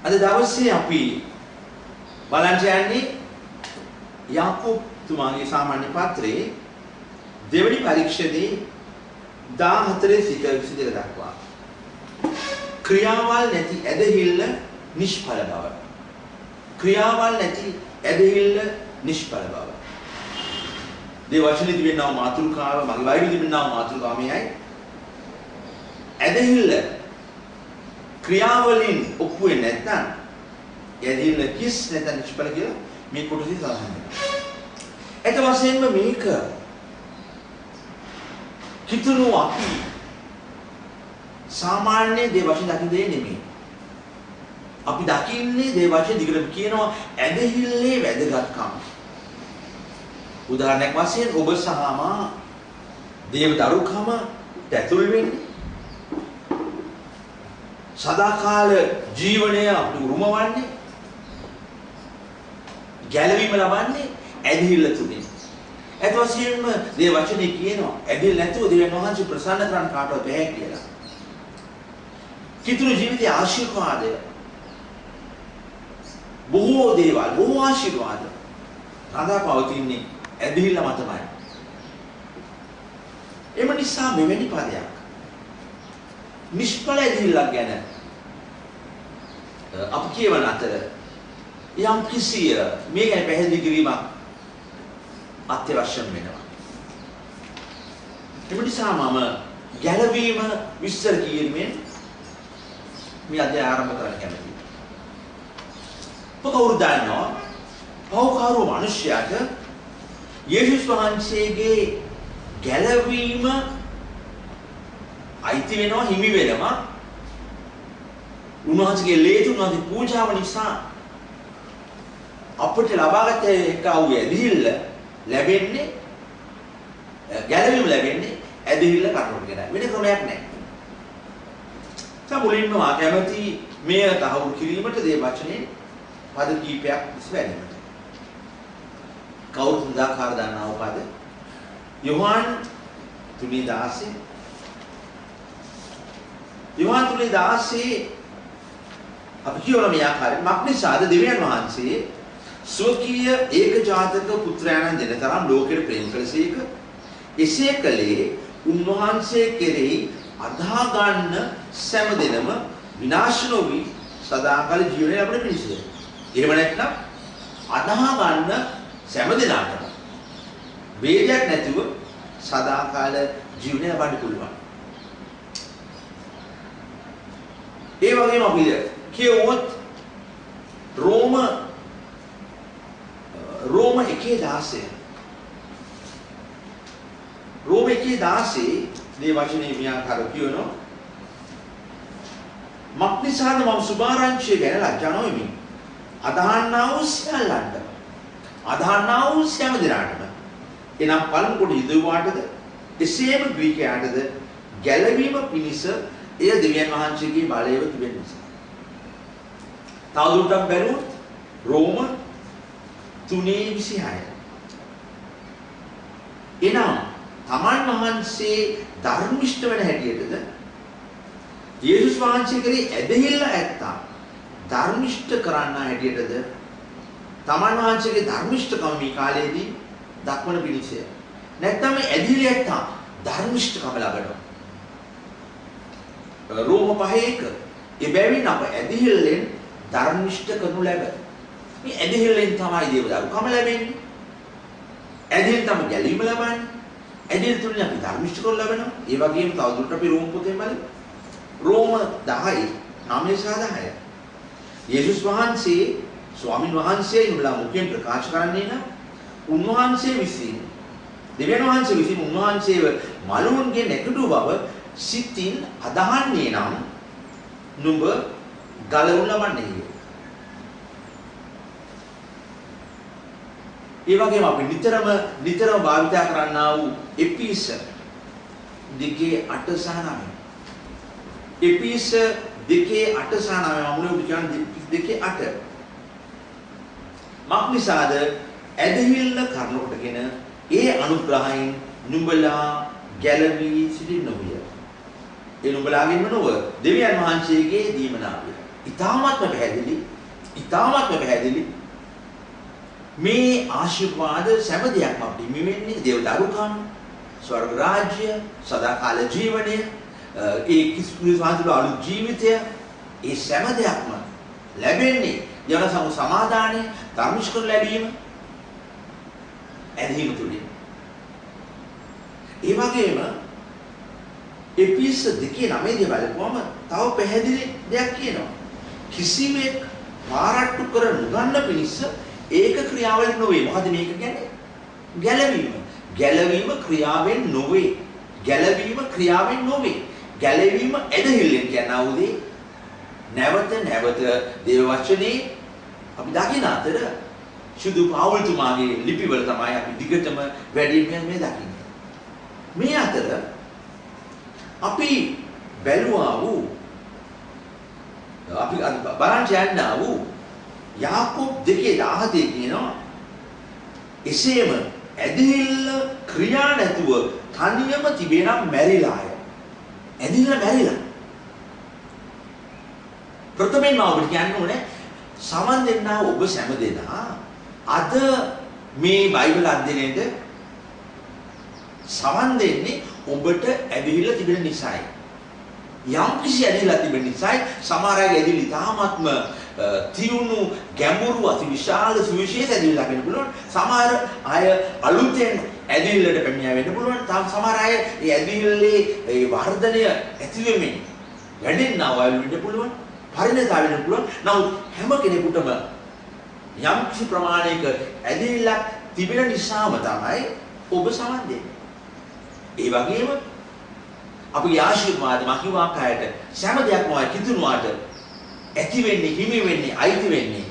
අද දවසේ අපි බලන්න යන්නේ යාකෝබ් තුමාගේ සාමාන්‍ය පත්‍රයේ දෙවනි පරීක්ෂණයේ 14 සිට 22 දක්වා ක්‍රියාවල් නැති ඇදහිල්ල නිෂ්ඵල බව. ක්‍රියාවල් නැති ඇදහිල්ල නිෂ්ඵල බව. මේ වචනේ තිබෙනා මාතෘකාව මගේ වයිඩ් තිබෙනා මාතෘකාව මේයි. ඇදහිල්ල ක්‍රියාවලින් ඔප්පු වෙන්නේ නැත්නම් ඇදහිල්ල කිස් නැත්නම් නිෂ්ඵල කියලා මේ කොටසේ සඳහන් වෙනවා. ඒත වශයෙන්ම මේක කිතුණු අපි සාමාන්‍ය දේ වශයෙන් දකින්නේ නෙමෙයි. අපි දකින්නේ දේ වශයෙන් දිගටම කියනවා ඇදහිල්ලේ වැදගත්කම. උදාහරණයක් වශයෙන් ඔබ සහ මා දේව දරුකම ඇතුල් වෙන්නේ සදාකාල ජීවනය අපි උරුමවන්නේ ගැලවීම ලබන්නේ ඇදහිල්ල තුලින්. ඒත් වශයෙන්ම මේ වචනේ කියනවා ඇදහිල්ල නැතුව දෙවියන් වහන්සේ ප්‍රසන්න කරන්න කාටවත් බැහැ කියලා. කිතුණු ජීවිතයේ ආශිර්වාදය බොහෝ දේවල් බොහෝ ආශිර්වාද රඳා පවතින්නේ ඇදහිල්ල මතමයි. එම නිසා මෙවැනි පදයක් නිෂ්ඵල ඇදහිල්ලක් ගැන අප කියවන අතර යම් කිසි මේ ගැන පැහැදිලි කිරීමක් අත්‍යවශ්‍ය වෙනවා. එම නිසා මම ගැළවීම විස්තර කිරීමෙන් මේ අධ්‍යයනය ආරම්භ කරන්න කැමතියි. කවුරු දන්නවා පෞකාරු මිනිසයාට යේසුස් වහන්සේගේ ගැළවීම අයිති වෙනවා හිමි වෙනවා. උන්වහන්සේගේ ලේතු උන්වහන්සේ පූජාව නිසා අපට ලබාගත එක වූ ඇදහිල්ල ලැබෙන්නේ ගැළවීම ලැබෙන්නේ ඇදහිල්ල කරනකොට වෙන ක්‍රමයක් නැහැ. සමුලින්ම මා කැමති මේ තහවුරු කිරීමට දේ වචනේ පද කීපයක් ඉස්වැදීමට. කවුරුත් උදාකාර දන්නා වූ පද යෝහාන් 3:16 යෝහාන් 3:16 අපි කියවන මේ ආකාරයෙන් මක්නිසාද දෙවියන් වහන්සේ ස්වකීය ඒකජාතක පුත්‍රයාණන් දෙන තරම් ලෝකෙට ප්‍රේම කළසේක. එසේ කළේ උන්වහන්සේ කෙරෙහි අදහා ගන්න සෑම දිනම විනාශ නොවි සදාකාල ජීවනය ලැබෙන පිණිසය. එහෙම නැත්නම් අදහා ගන්න සෑම දිනකටම වේදයක් නැතුව සදාකාල ජීවනය ලබන්න පුළුවන්. ඒ වගේම අපි කියවොත් රෝම 1:16 රෝම 1:16 මේ වචනේ මියාකාර කියනවා මක්නිසාද මම සුභාරංචිය ගැන ලැජ්ජා නොවෙමි. අදහන්නා වූ සියල්ලන්ට අදහන්නා වූ සෑම දිනකටම එනම් පළමු කොට යුදෙව්වාටද එසේම ග්‍රීකයාටද ගැලවීම පිණිස එය දෙවියන් වහන්සේගේ බලයව තිබෙන නිසා. තවදුරටත් බැලුවොත් රෝම 3:26 එනම් තමන් වහන්සේ ධර්මිෂ්ඨ වෙන හැටියටද යේසුස් වහන්සේ කෙරෙහි ඇදහිල්ල ඇත්තා ධර්මිෂ්ඨ කරන්න හැටියටද තමන් වහන්සේගේ ධර්මිෂ්ඨකම මේ කාලයේදී දක්වන පිණිසය. නැත්නම් මේ ඇදහිල්ල ඇත්තා ධර්මිෂ්ඨකම ලබනවා. රෝම 5:1 එබැවින් අප ඇදහිල්ලෙන් ධර්මිෂ්ඨ කරනු ලැබ. මේ ඇදහිල්ලෙන් තමයි දේවදරුකම ලැබෙන්නේ. ඇදහිල්ල තමයි ගැලීම ලබන්නේ. ඇදහිල්ල තුලින් අපි ධර්මිෂ්ඨ කරනු ලැබෙනවා. ඒ වගේම තවදුරටත් අපි රෝම පොතේ බලමු. රෝම 10:9-10 යේසුස් වහන්සේ ස්වාමින් වහන්සේ නුඹලා මුඛයෙන් ප්‍රකාශ කරන්නේ නම් උන්වහන්සේ විසින් දෙවියන් වහන්සේ විසින් උන්වහන්සේව මලුන්ගේ නැකඩු බව සිතින් අදහන්නේ නම් නුඹ ගලවුන් ලබන්නේ. ඒ වගේම අපි නිතරම භාවිතා කරන්නා වූ එපිස 2:8-9 එපිස 2:8-9 මම කියන්නේ 2:8 මක්නිසාද ඇදහිල්ල කරනකොටගෙන ඒ අනුග්‍රහයෙන් නුඹලා ගැලවී සිටින්නෝය. ඒ නුඹලාගේම නොව දෙවියන් වහන්සේගේ දීමනාවය. ඊ타මාත්ම පැහැදිලි මේ ආශිර්වාද සෑම දෙයක්ම අපිට හිමි වෙන්නේ දේව දරුකම්, ස්වර්ග රාජ්‍ය, සදාකාල ජීවනය, ඒ කිසිදු අලුත් ජීවිතය, ඒ සෑම දෙයක්ම ලැබෙන්නේ යන සමාදානය, ධර්මිෂ්කර ලැබීම, ඇදහිම තුලින්. ඒ වගේම එපිස 2:9 බලපුවම තව පැහැදිලි දෙයක් කියනවා. කිසිවෙක් පාරට්ටු කර නොගන්න පිණිස ඒක ක්‍රියාවලින් නොවේ. මොකද මේක කියන්නේ? ගැලවීම. ගැලවීම ක්‍රියාවෙන් නොවේ. ගැලවීම ක්‍රියාවෙන් නොවේ. ගැලවීම ඇදහිල්ලෙන් කියනවා උදේ. නැවත නැවත දේව වචනේ අපි දකින අතර සුදු පාවුල්තුමාගේ ලිපිවල තමයි අපි දිගටම වැඩියෙන් මේ දකින්නේ. මේ අතර අපි බැලුවා වූ අපි බලන්න යන්නා වූ යාකෝබ් 2:17 කියනවා එසේම ඇදහිල්ල ක්‍රියා නැතුව තනියම තිබෙනම් මැරිලාය. ඇදහිල්ල මැරිලා. ප්‍රථමයෙන්ම ඔබට කියන්න ඕනේ සමන් දෙන්නා ඔබ සෑම දෙනා අද මේ බයිබල් අධ්‍යයනයේද සමන් දෙන්නේ ඔබට ඇදහිල්ල තිබෙන නිසායි. යම් කිසි ඇදහිල්ල තිබෙන නිසායි සමහර අය ඇදහිල්ල තාමත්ම තියුණු ගැඹුරු අති විශාල සුවිශේෂ ඇදහිල්ලක් වෙන්න පුළුවන්. සමහර අය අලුතෙන් ඇදහිල්ලට පැමිණියා වෙන්න පුළුවන්. සමහර අය ඒ ඇදහිල්ලේ ඒ වර්ධනය ඇති වෙමින් වැඩෙන්නා වය වෙන්න පුළුවන්. පරිණතය වෙන්න පුළුවන්. නමුත් හැම කෙනෙකුටම යම් කිසි ප්‍රමාණයක ඇදහිල්ලක් තිබෙන නිසාම තමයි ඔබ සමන් දෙන්නේ. ඒ වගේම අපේ ආශිර්වාද මහිමාකායට සෑම දෙයක්ම කිතුණුවාට ඇති වෙන්නේ, හිමි වෙන්නේ, අයිති වෙන්නේ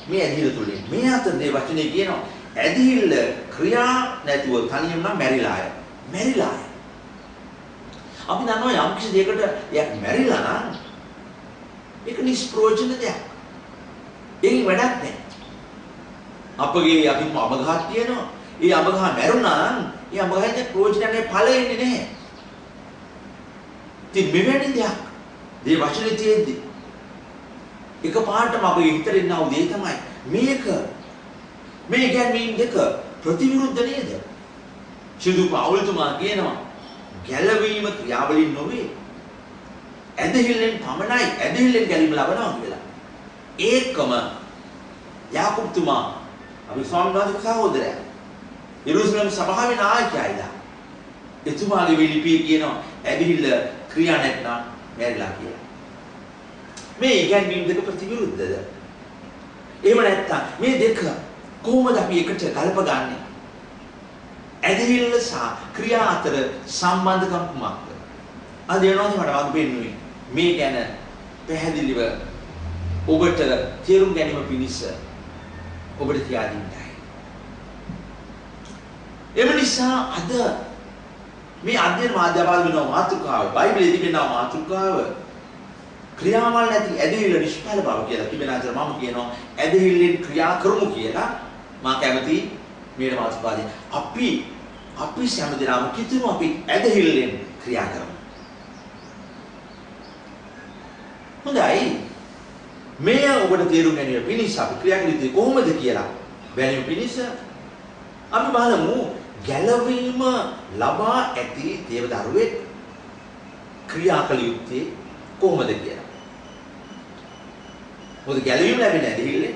මේ ඇදහිල්ල තුලින්. මේ අතරේ වචනේ කියනවා ඇදහිල්ල ක්‍රියා නැතුව තනියම නම් මැරිලාය. මැරිලාය. අපි දන්නවා යම් කිසි දෙයකට එයක් මැරිලා නම් ඒක නිෂ්ප්‍රයෝජන දෙයක්. ඒකේ වැඩක් නැහැ. අපගේ අපි අමගහක් කියනවා. ඒ අමගහ මැරුණා නම් ඒ අමගහෙන් ප්‍රයෝජනයක් ඵල එන්නේ නැහැ. ඉතින් මෙවැනි දෙයක් මේ වචනේ තියෙද්දි එක පාඩම අපේ හිතේ ඉන්නා උදේ තමයි මේ ගැන්වීම් දෙක ප්‍රතිවිරුද්ධ නේද? සිදු පාවුල්තුමා කියනවා ගැලවීම ක්‍රියාවලින් නොවේ. ඇදහිල්ලෙන් පමණයි ඇදහිල්ලෙන් ගැලීම ලබනවා කියලා. ඒකම යාකෝබ්තුමා අපි ස්වාමීන් වහන්සේගේ සහෝදරයා යෙරුසලම් සභාවේ නායකයායිලා. එතුමාගේ ලිපියේ කියනවා ඇදහිල්ල ක්‍රියා නැත්නම් මැරිලා කියලා. මේ ඉගැන්වීම් දෙක ප්‍රතිවිරුද්ධද? එහෙම නැත්නම් මේ දෙක කොහොමද අපි එකට ගලපගන්නේ? ඇදහිල්ල සහ ක්‍රියා අතර සම්බන්ධකම් කුමක්ද? අද වෙනවාද මට වගේ පෙන්නුවේ. මේ ගැන පැහැදිලිව ඔබට තේරුම් ගැනීම පිණිස ඔබට කියා දෙන්නයි. එම නිසා අද මේ අධ්‍යයන මාධ්‍යවල වෙන මාතෘකාව බයිබලයේ තිබෙන මාතෘකාව ක්‍රියාවල් නැති ඇදහිල්ල නිෂ්ඵල බව කියලා තිබෙන අතර මම කියනවා ඇදහිල්ලෙන් ක්‍රියා කරමු කියලා. මම කැමති මේ මාතෘකාවේ අපි සෑම දිනම කිතුණු අපි ඇදහිල්ලෙන් ක්‍රියා කරමු. හොඳයි. මේ ඔබට තේරුම් ගැනීම පිණිස අපි ක්‍රියා කළ යුත්තේ කොහොමද කියලා බැලීම පිණිස අපි බලමු ගැලවීම ලබා ඇති දේව දරුවෙක් ක්‍රියා කළ යුත්තේ කොහොමද කියලා. මොකද ගැලවීම ලැබෙන්නේ ඇදහිල්ලෙන්.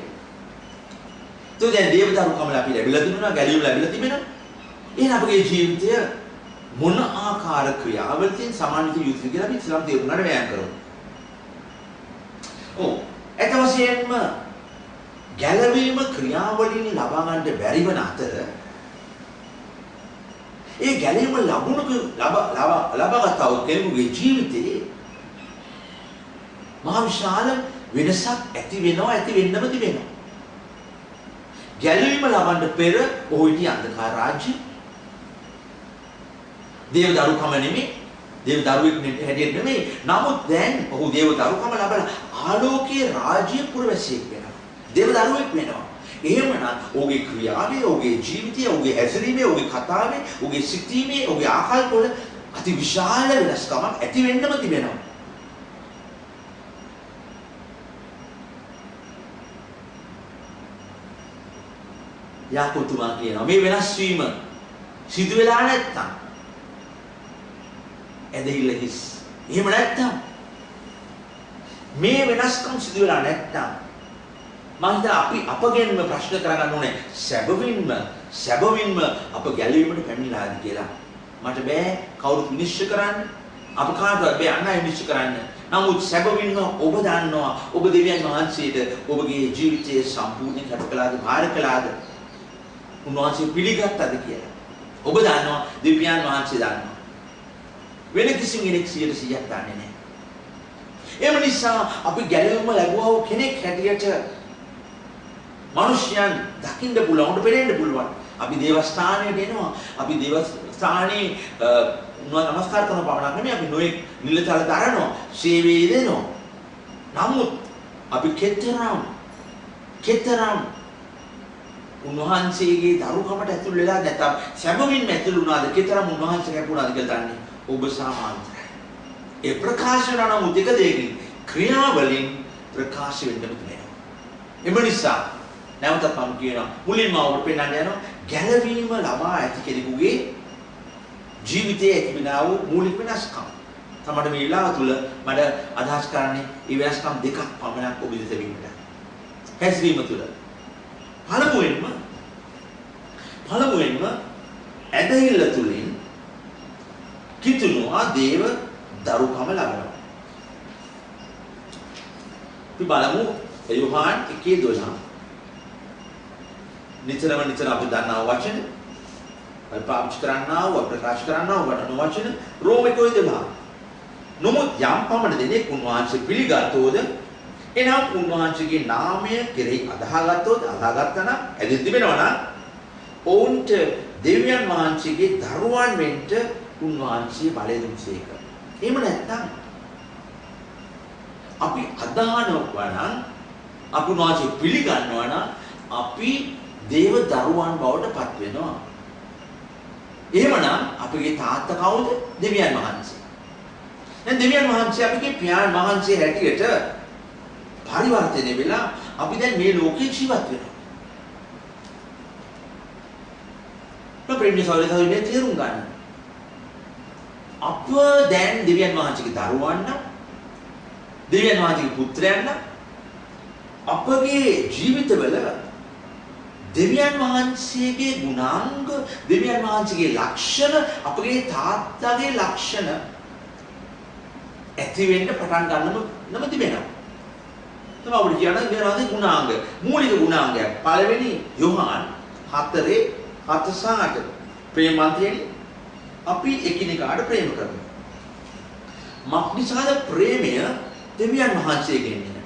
તો දැන් දේව දරුකම අපි ලැබිලා තිබුණා, ගැලවීම ලැබිලා තිබෙනවා. එහෙනම් අපගේ ජීවිතය මොන ආකාර ක්‍රියාවලින් සමානිත යුතුද කියලා අපි ඉස්ලාම් තේරුම් ගන්න වෑයම් කරමු. ඇත්ත වශයෙන්ම ගැලවීම ක්‍රියාවලින් ලබා ගන්න බැරි වන අතර ඒ ගැලවීම ලබාගත කෙනෙකුගේ ජීවිතේ මහා විශාල වෙනසක් ඇති වෙන්නම තිබෙනවා. ගැලවීම ලබන්න පෙර ඔහු හිටිය අන්ධකාර රාජ්‍ය දේව දරුකම නෙමෙයි, දේව දරුවෙක් හැටියට නෙමෙයි. නමුත් දැන් ඔහු දේව දරුකම ලබලා ආලෝකයේ රාජ්‍ය පුරවැසියෙක් වෙනවා. දේව දරුවෙක් වෙනවා. එහෙමනම් ඔහුගේ ක්‍රියාවේ, ඔහුගේ ජීවිතයේ, ඔහුගේ හැසිරීමේ, ඔහුගේ කතාවේ, ඔහුගේ සිතීමේ, ඔහුගේ ආකල්ප වල අති විශාල වෙනස්කමක් ඇති වෙන්නම තිබෙනවා. යාකෝතුමා කියනවා මේ වෙනස් වීම සිදු වෙලා නැත්තම් ඇදහිල්ල හිස්. එහෙම නැත්තම් මේ වෙනස්කම් සිදු වෙලා නැත්තම් මම හිතා අපි අපගෙන්ම ප්‍රශ්න කරගන්න ඕනේ සැබවින්ම අප ගැලවීමට පැමිණලාද කියලා. මට බෑ කවුරුත් විනිශ්චය කරන්න. අප කාටවත් බෑ අන්නයි විනිශ්චය කරන්න. නමුත් සැබවින්ම ඔබ දන්නවා ඔබ දෙවියන් වහන්සේට ඔබගේ ජීවිතයේ සම්පූර්ණ කැප කළාද, භාර කළාද, උන්වහන්සේ පිළිගත්තද කියලා. ඔබ දන්නවා, දෙවියන් වහන්සේ දන්නවා. වෙන කිසි කෙනෙක් 100% දන්නේ නැහැ. එම නිසා අපි ගැලවීම ලැබුවා වූ කෙනෙක් හැටියට මිනිස්යන් දකින්න පුළුවන්, උන්ට පෙරෙන්න පුළුවන්. අපි දේවස්ථානයට එනවා. අපි දේවස්ථානයේ නමස්කාර කරන පමණක් නෙමෙයි අපි නොයෙක් නිලතල දරනවා, සේවය දෙනවා. නමුත් අපි කෙතරම් උන්වහන්සේගේ දරුකමට ඇතුල් වෙලා නැත්නම් සැබවින්ම ඇතුල් වුණාද, කෙතරම් උන්වහන්සේ කැපුණාද කියලා දන්නේ ඔබ සාමාන්‍යයි. ඒ ප්‍රකාශ කරන මුදික දෙකින් ක්‍රියාවලින් ප්‍රකාශ වෙන්න බෑ. එම නිසා නැවතත් මම කියනවා මුලින්ම ඔබට පෙන්වන්න යනවා ගැලවීම ලබා ඇති කෙනෙකුගේ ජීවිතයේ ඇතිවෙනා වූ මූලික වෙනස්කම්. තමයි මේ වෙලාව තුල මට අදහස් කරන්නේ මේ වෙනස්කම් දෙකක් පමණක් ඔබ ඉදිරියට වෙන්නට. හැසිරීම තුල පළමුවෙන්ම ඇදහිල්ල තුලින් කිතුණුවා දේව දරුකම ලබනවා. අපි බලමු යෝහාන් 1:12 නිතරම අපි දන්නා වචන පාවිච්චි කරන්නා වූ ප්‍රකාශ කරන්නා වූ වචන රෝම 1:12 නමුත් යම් පමණ දෙනෙක් උන්වහන්සේ පිළිගත්තෝද එනම් උන්වහන්සේගේ නාමය කෙරෙහි අදහාගත්තොත් අදහාගත්තා නම් ඇදෙද්දි වෙනවා නම් ඔවුන්ට දෙවියන් වහන්සේගේ දරුවන් වෙන්න උන්වහන්සේ බලය දුන්සේක. එහෙම නැත්නම් අපි අදහනවා නම් අපි උන්වහන්සේ පිළිගන්නවා නම් අපි දේව දරුවන් බවට පත් වෙනවා. එහෙමනම් අපේ තාත්තා කවුද? දෙවියන් වහන්සේ. දැන් දෙවියන් වහන්සේ අපේ පියාණන් වහන්සේ හැටියට පරිවර්තනය වෙලා අපි දැන් මේ ලෝකේ ජීවත් වෙනවා. ප්‍රේමී සහෝදරයෝ තේරුම් ගන්න. අප දැන් දෙවියන් වහන්සේගේ දරුවන් නම් දෙවියන් වහන්සේගේ පුත්‍රයන් නම් අපගේ ජීවිතවල දෙවියන් වහන්සේගේ ගුණාංග, දෙවියන් වහන්සේගේ ලක්ෂණ, අපගේ තාත්තාගේ ලක්ෂණ ඇති වෙන්න පටන් ගන්නම තිබෙනවා. තමයි අපිට කියන්න දෙනවා ගුණාංග. මූලික ගුණාංගයක්. පළවෙනි යෝහාන් 4:7 ප්‍රේමන්තයනි අපි එකිනෙකාට ප්‍රේම කරනවා. මක්නිසාද ප්‍රේමය දෙවියන් වහන්සේගෙන් එන.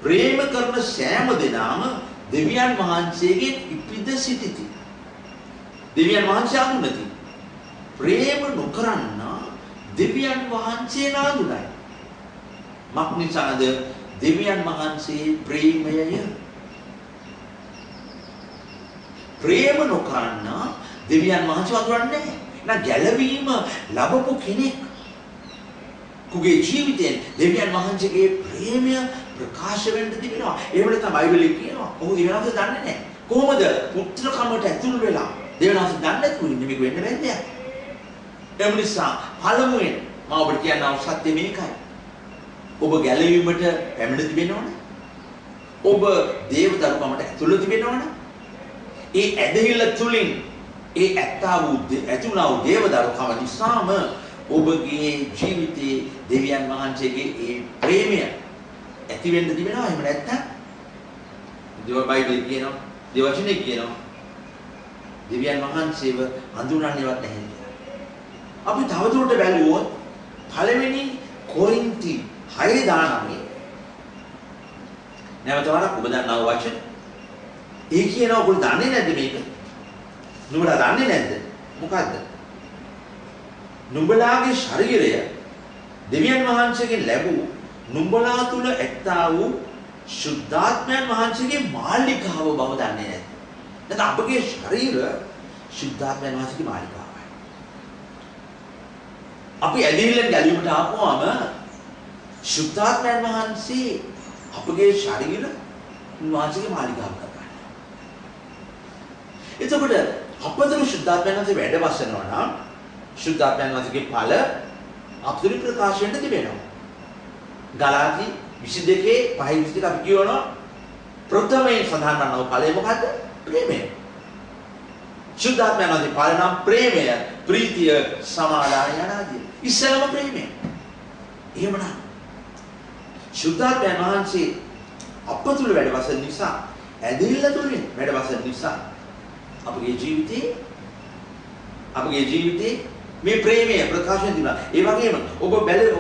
ප්‍රේම කරන සෑම දෙනාම දෙවියන් වහන්සේගෙන් ඉපිද සිටිති. දෙවියන් වහන්සේ අඳුනති. ප්‍රේම නොකරන දෙවියන් වහන්සේ නාඳුනයි. මක්නිසාද දෙවියන් වහන්සේ ප්‍රේමයය. ප්‍රේම නොකරන දෙවියන් වහන්සේ අඳුරන්නේ නැහැ. නා ගැලවීම ලැබපු කෙනෙක් කුගේ ජීවිතයෙන් දෙවියන් වහන්සේගේ ප්‍රේමය ප්‍රකාශ වෙන්න තිබෙනවා. එහෙම නැත්නම් බයිබලයේ කියනවා ඔහු දෙවියන් වහන්සේ දන්නේ නැහැ. කොහොමද පුත්‍රකමට ඇතුළු වෙලා දෙවියන් වහන්සේ දන්නේ නැතුව ඉන්නේ මේක වෙන්න බැන්නේ. ඒ නිසා පළමුවෙන් මම ඔබට කියනවා සත්‍ය මේකයි. ඔබ ගැලවීමට පැමිණ තිබෙනවනේ. ඔබ දේව දරුකමට ඇතුළු තිබෙනවනේ. ඒ ඇදහිල්ල තුලින් ඒ ඇතුණා වූ දේව දරුකම නිසාම ඔබගේ ජීවිතයේ දෙවියන් වහන්සේගේ ඒ ප්‍රේමය ඇති වෙන්න තිබෙනවා. එහෙම නැත්නම් දේව බයිබලයේ කියනවා, දේවචනේ කියනවා දෙවියන් වහන්සේව හඳුනන්නේවත් නැහැ කියලා. අපි තවදුරට බැලුවොත් පළවෙනි කොරින්ති 6:19 නැවත වරක් ඔබ දන්නා වචන. ඒ කියනවා ඔයගොල්ලෝ දන්නේ නැද්ද මේක? නුඹලා දන්නේ නැද්ද? මොකද්ද? නුඹලාගේ ශරීරය දෙවියන් වහන්සේගෙන් ලැබූ නුඹලා තුල ඇත්තා වූ ශුද්ධාත්මයන් වහන්සේගේ මාලිකාව බව දන්නේ නැද්ද? නැත්නම් අපගේ ශරීර ශුද්ධාත්මයන් වහන්සේගේ මාලිකාවයි. අපි ඇදහිල්ලෙන් ගැලවීමට ආපුවාම ශුද්ධාත්මයන් වහන්සේ අපගේ ශරීර උන්වහන්සේගේ මාලිකාව කරගන්නවා. එතකොට අපතුළු ශුද්ධාත්මයන් වහන්සේ වැඩ වසනවා නම් ශුද්ධාත්මයන් වහන්සේගේ ඵල අපතුළු ප්‍රකාශ වෙන්න තිබෙනවා. ගලාති 22 5 අපි කියනවා ප්‍රථමයෙන් සඳහන් වන ඵලය මොකද්ද? ප්‍රේමය. ශුද්ධාත්මයන් වහන්සේ ඵල නම් ප්‍රේමය, ප්‍රීතිය, සමාදානය යනාදී. ඉස්සෙල්ලාම ප්‍රේමය. එහෙමනම් ශුද්ධාත්මයන් වහන්සේ අපතුළු වැඩ වසන නිසා, ඇදහිල්ල තුලින් වැඩ වසන නිසා අපගේ ජීවිතේ මේ ප්‍රේමය ප්‍රකාශ වෙනවා. ඒ වගේම ඔබ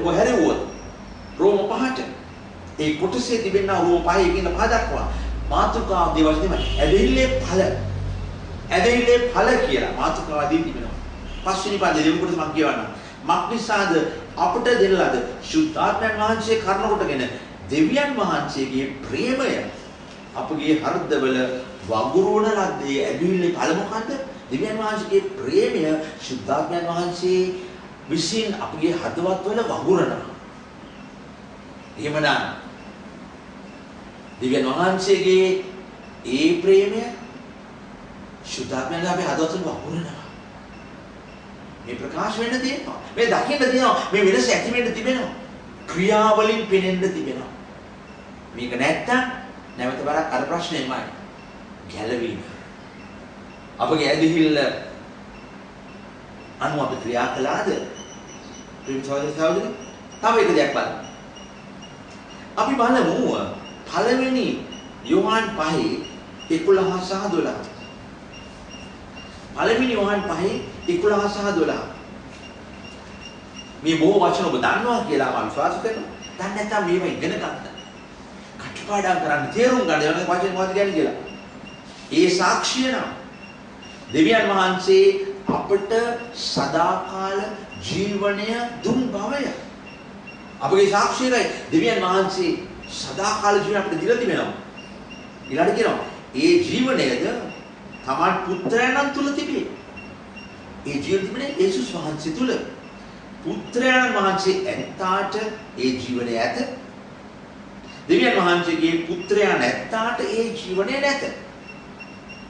හැරෙවුවොත් රෝම 5ට ඒ කොටසේ තිබෙනා රෝම 5 එකින් 5 දක්වා මාතෘකා දේවල් තමයි ඇදහිල්ලේ ඵල කියලා මාතෘකාවදී තිබෙනවා. පස්වෙනි පදේ දෙවෙනි කොටස මම කියවන්නම්. මක්නිසාද අපට දෙන ලද ශුද්ධාත්මයන් වහන්සේ කර්ම කොටගෙන දෙවියන් වහන්සේගේ ප්‍රේමය අපගේ හෘදවල වගුරුවන ලද්දේ ඇදහිල්ලේ ඵල මොකද්ද? දෙවියන් වහන්සේගේ ප්‍රේමය ශුද්ධාත්මයන් වහන්සේ විසින් අපගේ හදවත්වල වගුරනවා. එහෙමනම් දෙවියන් වහන්සේගේ ඒ ප්‍රේමය ශුද්ධාත්මයන් අපේ හදවතට වගුරනවා. මේ ප්‍රකාශ වෙන්න තියෙනවා. මේ දකින්න තියෙනවා. මේ වෙනස ඇති වෙන්න තිබෙනවා. ක්‍රියාවලින් පෙනෙන්න තිබෙනවා. මේක නැත්තම් නැවත වරක් අර ප්‍රශ්නයමයි. ගැළවීම. අපගේ ඇදහිල්ල අනුව අපි ක්‍රියා කළාද? ප්‍රේම සහෝදරයෝ තව එක දෙයක් බලන්න. අපි බලමු පළවෙනි යෝහන් 5:11 සහ 12. පළවෙනි යෝහන් 5:11 සහ 12. මේ බොහෝ වචන ඔබ දන්නවා කියලා මම විශ්වාස කරනවා. දැන් නැත්තම් මේව ඉගෙන ගන්න. කටපාඩම් කරන්න, තේරුම් ගන්න යන වචන මොකක්ද කියන්නේ කියලා. ඒ සාක්ෂිය නම් දෙවියන් වහන්සේ අපට සදාකාල ජීවනය දුන් බවය. අපගේ සාක්ෂියයි දෙවියන් වහන්සේ සදාකාල ජීවනය අපිට දීලා තිබෙනවා. ඊළඟට කියනවා ඒ ජීවනයද තමන් පුත්‍රයන් තුල තිබේ. ඒ ජීවනය තිබෙන්නේ යේසුස් වහන්සේ තුල. පුත්‍රයන් වහන්සේ ඇත්තාට ඒ ජීවනය ඇත. දෙවියන් වහන්සේගේ පුත්‍රයන් ඇත්තාට ඒ ජීවනය නැත.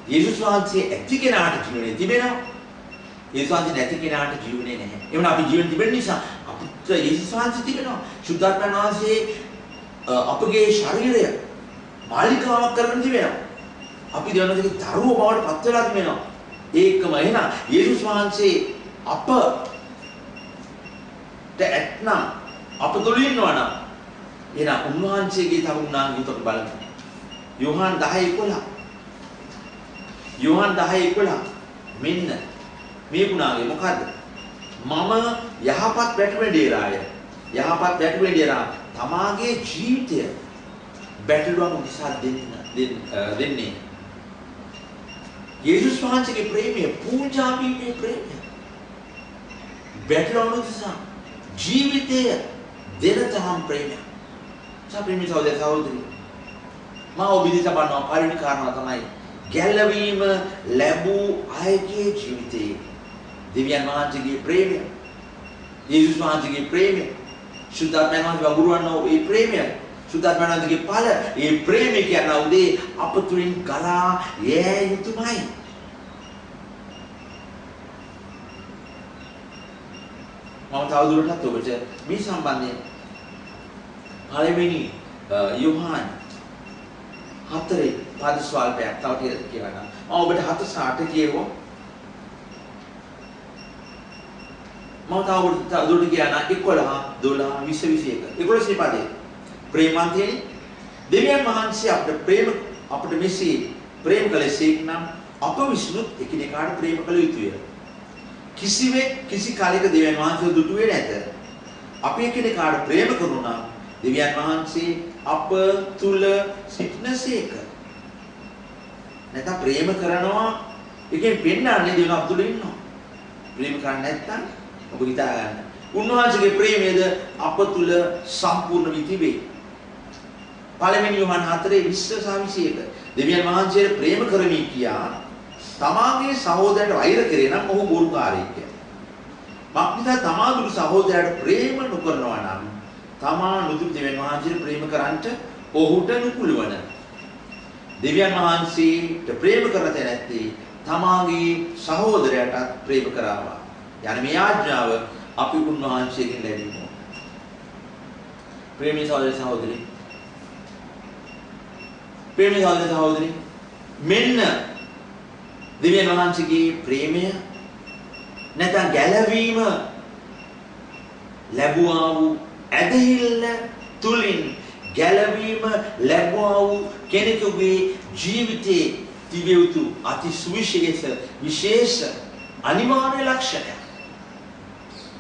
යේසුස් වහන්සේ ඇති කෙනාට ජීවනය තිබෙනවා. යේසුස් වහන්සේ නැති කෙනාට ජීවනය නැහැ. එවනම් අපි ජීවන තිබෙන නිසා අපිට යේසුස් වහන්සේ තිබෙනවා. ශුද්ධාත්මයන් වහන්සේ අපගේ ශරීරය මාලිකාවක් කරගෙන තිබෙනවා. අපි දෙවනදේ දරුවෝ බවට පත් වෙලා තිබෙනවා. ඒකම එහෙනම් යේසුස් වහන්සේ අපට ඇත්නම් අප තුළ ඉන්නවා නම් එහෙනම් උන්වහන්සේගේ තරුණාංගික අපි බලමු. යෝහන් 10:11 යෝහන් 10:11 මෙන්න මේ ගුණාංගය මොකද්ද? මම යහපත් වැටුපෙඩේරාය. යහපත් වැටුපෙඩේරා තමාගේ ජීවිතය බැටළුවන් උදෙසා දෙන්නේ. යේසුස් වහන්සේගේ ප්‍රේමය පූජා වීමේ ප්‍රේමය. බැටළුවන් උදෙසා ජීවිතය දෙන තරම් ප්‍රේමය. සප්‍රේමී සහෝදරයෝ මම ඔබ ඉදිරියට බලනවා පළවෙනි කාරණා තමයි ගැලවීම ලැබූ අයගේ ජීවිතේ දෙවියන් වහන්සේගේ ප්‍රේමය, යේසුස් වහන්සේගේ ප්‍රේමය, ශුද්ධාත්මයන් වහන්සේ වගුරුවන්නා වූ ඒ ප්‍රේමය, ශුද්ධාත්මයන් වහන්සේගේ ඵල, ඒ ප්‍රේමය කියන උදේ අප තුලින් ගලා යා යුතුමයි. මම තවදුරටත් ඔබට මේ සම්බන්ධයෙන් පළවෙනි යෝහන් 4 පද ස්වල්පයක් තව ටිකක් කියවන්න. මම ඔබට 7 සහ 8 කියවුවා. මම තව ඔබට දුරට කියන්න 11 12 20 21 පදේ. ප්‍රේමන්තයනි දෙවියන් වහන්සේ අපට මෙසේ ප්‍රේම කළේසේක් නම් අප විසිනුත් එකිනෙකාට ප්‍රේම කළ යුතුය. කිසිවෙක් කිසි කාලයක දෙවියන් වහන්සේ දුටුවේ නැත. අපි එකිනෙකාට ප්‍රේම කරනු නම් දෙවියන් වහන්සේ අප තුල සිටිනසේක. නැත්නම් ප්‍රේම කරනවා එකෙන් පෙන්නන්නේ දෙවියන් අප තුල ඉන්නවා. ප්‍රේම කරන්නේ නැත්නම් ඔබ හිතා ගන්න. උන්වහන්සේගේ ප්‍රේමයද අප තුල සම්පූර්ණ වී තිබේ. පළවෙනි යෝහන් 4:20-21 දෙවියන් වහන්සේට ප්‍රේම කරමි කියා තමාගේ සහෝදරයට වෛර කරේ නම් ඔහු බොරුකාරයෙක්. මක්නිසා තමා දුටු සහෝදරයට ප්‍රේම නොකරනවා නම් තමා නුදුරු දෙවියන් වහන්සේට ප්‍රේම කරන්නට ඔහුට නුකුලවන. දෙවියන් වහන්සේට ප්‍රේම කරත නැත්තේ තමාගේ සහෝදරයාට ප්‍රේම කරාවා. යන මේ ආඥාව අපි උන්වහන්සේගෙන් ලැබීමු. ප්‍රේමී සහෝදර සහෝදරි. ප්‍රේමී සහෝදර සහෝදරි. මෙන්න දෙවියන් වහන්සේගේ ප්‍රේමය නැත්නම් ගැලවීම ලැබුවා වූ ඇදහිල්ල තුලින් ගැලවීම ලැබුවා වූ කෙනෙකුගේ ජීවිතයේ තිබිය යුතු අති විශේෂ අනිවාර්ය ලක්ෂණය.